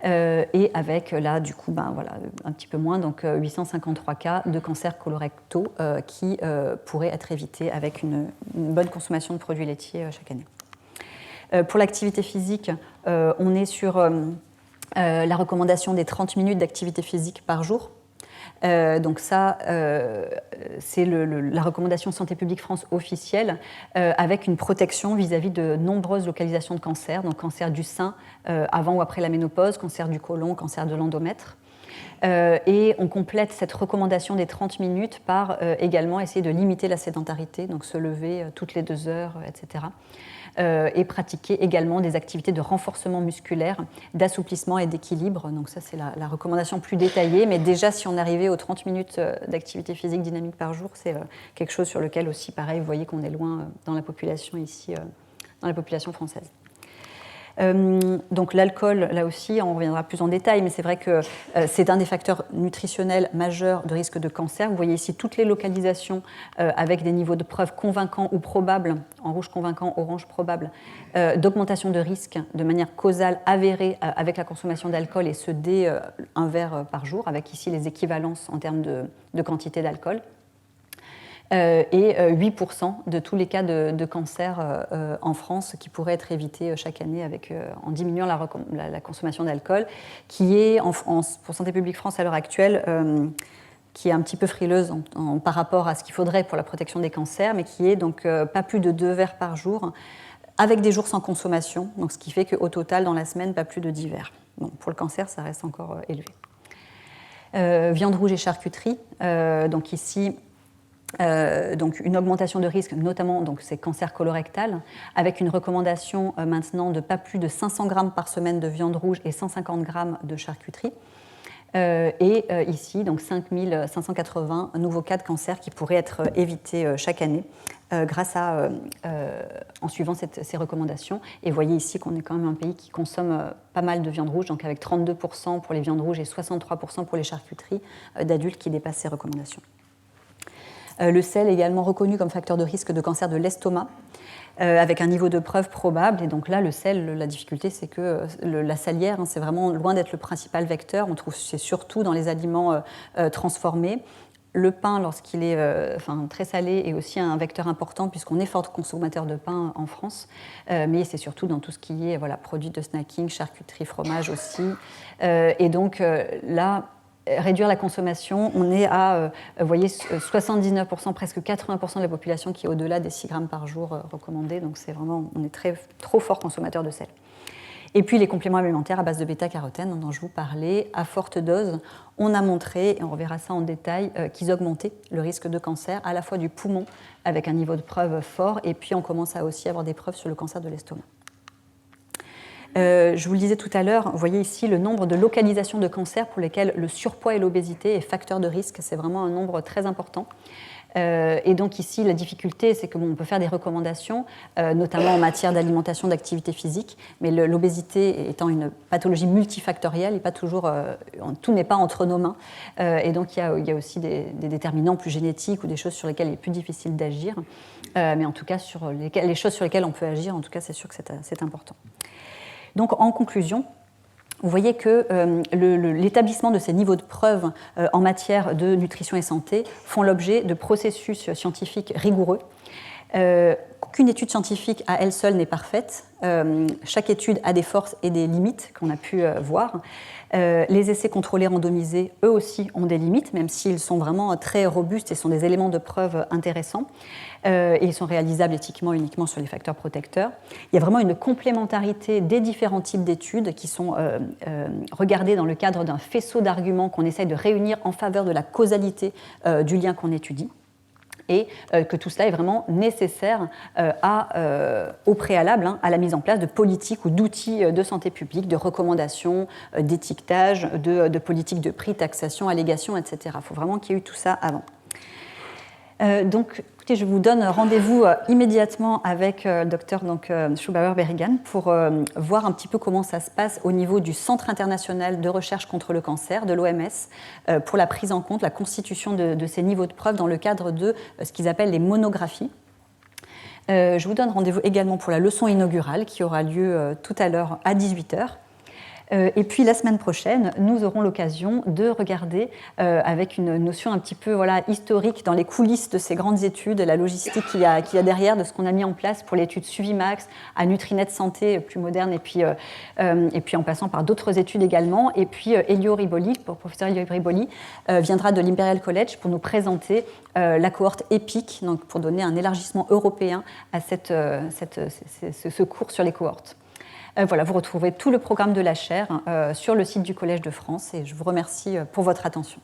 Et avec là du coup voilà, un petit peu moins, donc 853 cas de cancers colorectaux qui pourraient être évités avec une bonne consommation de produits laitiers chaque année. Pour l'activité physique, on est sur la recommandation des 30 minutes d'activité physique par jour. Donc ça, c'est la recommandation Santé publique France officielle, avec une protection vis-à-vis de nombreuses localisations de cancer, donc cancer du sein avant ou après la ménopause, cancer du côlon, cancer de l'endomètre. Et on complète cette recommandation des 30 minutes par également essayer de limiter la sédentarité, donc se lever toutes les 2 heures, etc. Et pratiquer également des activités de renforcement musculaire, d'assouplissement et d'équilibre. Donc ça, c'est la recommandation plus détaillée. Mais déjà, si on arrivait aux 30 minutes d'activité physique dynamique par jour, c'est quelque chose sur lequel aussi, pareil, vous voyez qu'on est loin dans la population ici, dans la population française. Donc l'alcool, là aussi, on reviendra plus en détail, mais c'est vrai que c'est un des facteurs nutritionnels majeurs de risque de cancer. Vous voyez ici toutes les localisations avec des niveaux de preuve convaincants ou probables, en rouge convaincant, orange probable, d'augmentation de risque de manière causale avérée avec la consommation d'alcool, et ce dès un verre par jour, avec ici les équivalences en termes de quantité d'alcool. Et 8% de tous les cas de cancer en France qui pourraient être évités chaque année en diminuant la consommation d'alcool, qui est, pour Santé publique France à l'heure actuelle, qui est un petit peu frileuse par rapport à ce qu'il faudrait pour la protection des cancers, mais qui est donc pas plus de 2 verres par jour, avec des jours sans consommation, donc ce qui fait qu'au total, dans la semaine, pas plus de 10 verres. Bon, pour le cancer, ça reste encore élevé. Viande rouge et charcuterie, donc ici, donc une augmentation de risque, notamment donc ces cancers colorectal, avec une recommandation maintenant de pas plus de 500 grammes par semaine de viande rouge et 150 grammes de charcuterie. Et ici, donc 5580 nouveaux cas de cancer qui pourraient être évités chaque année en suivant ces recommandations. Et vous voyez ici qu'on est quand même un pays qui consomme pas mal de viande rouge, donc avec 32% pour les viandes rouges et 63% pour les charcuteries d'adultes qui dépassent ces recommandations. Le sel est également reconnu comme facteur de risque de cancer de l'estomac, avec un niveau de preuve probable. Et donc là, le sel, la difficulté, c'est que la salière, c'est vraiment loin d'être le principal vecteur. On trouve c'est surtout dans les aliments transformés. Le pain, lorsqu'il est très salé, est aussi un vecteur important, puisqu'on est fort consommateur de pain en France. Mais c'est surtout dans tout ce qui est produits de snacking, charcuterie, fromage aussi. Et donc là, réduire la consommation, on est à, vous voyez, 79%, presque 80% de la population qui est au-delà des 6 grammes par jour recommandés. Donc c'est vraiment, on est trop fort consommateur de sel. Et puis les compléments alimentaires à base de bêta-carotène dont je vous parlais, à forte dose, on a montré, et on reverra ça en détail, qu'ils augmentaient le risque de cancer à la fois du poumon avec un niveau de preuve fort, et puis on commence à aussi avoir des preuves sur le cancer de l'estomac. Je vous le disais tout à l'heure, vous voyez ici le nombre de localisations de cancer pour lesquelles le surpoids et l'obésité est facteur de risque. C'est vraiment un nombre très important. Et donc ici, la difficulté, c'est qu'on peut faire des recommandations, notamment en matière d'alimentation, d'activité physique, mais l'obésité étant une pathologie multifactorielle, et pas toujours, tout n'est pas entre nos mains. Et donc il y a aussi des déterminants plus génétiques ou des choses sur lesquelles il est plus difficile d'agir. Mais en tout cas, sur les choses sur lesquelles on peut agir, en tout cas, c'est sûr que c'est important. Donc en conclusion, vous voyez que l'établissement de ces niveaux de preuve en matière de nutrition et santé font l'objet de processus scientifiques rigoureux. Aucune étude scientifique à elle seule n'est parfaite. Chaque étude a des forces et des limites qu'on a pu voir. Les essais contrôlés randomisés, eux aussi, ont des limites, même s'ils sont vraiment très robustes et sont des éléments de preuve intéressants. Et ils sont réalisables éthiquement uniquement sur les facteurs protecteurs. Il y a vraiment une complémentarité des différents types d'études qui sont regardées dans le cadre d'un faisceau d'arguments qu'on essaye de réunir en faveur de la causalité du lien qu'on étudie. Et que tout cela est vraiment nécessaire au préalable à la mise en place de politiques ou d'outils de santé publique, de recommandations, d'étiquetage, de politiques de prix, taxation, allégation, etc. Il faut vraiment qu'il y ait eu tout ça avant. Donc, écoutez, je vous donne rendez-vous immédiatement avec le docteur Schubauer-Berrigan pour voir un petit peu comment ça se passe au niveau du Centre international de recherche contre le cancer, de l'OMS, pour la prise en compte, la constitution de ces niveaux de preuve dans le cadre de ce qu'ils appellent les monographies. Je vous donne rendez-vous également pour la leçon inaugurale qui aura lieu tout à l'heure à 18h. Et puis la semaine prochaine, nous aurons l'occasion de regarder avec une notion un petit peu historique dans les coulisses de ces grandes études, la logistique qu'il y a derrière, de ce qu'on a mis en place pour l'étude Suvimax, à Nutrinet Santé plus moderne, et puis en passant par d'autres études également. Et puis Elio Riboli, le professeur Elio Riboli, viendra de l'Imperial College pour nous présenter la cohorte EPIC, donc pour donner un élargissement européen à ce cours sur les cohortes. Voilà, vous retrouverez tout le programme de la chaire sur le site du Collège de France et je vous remercie pour votre attention.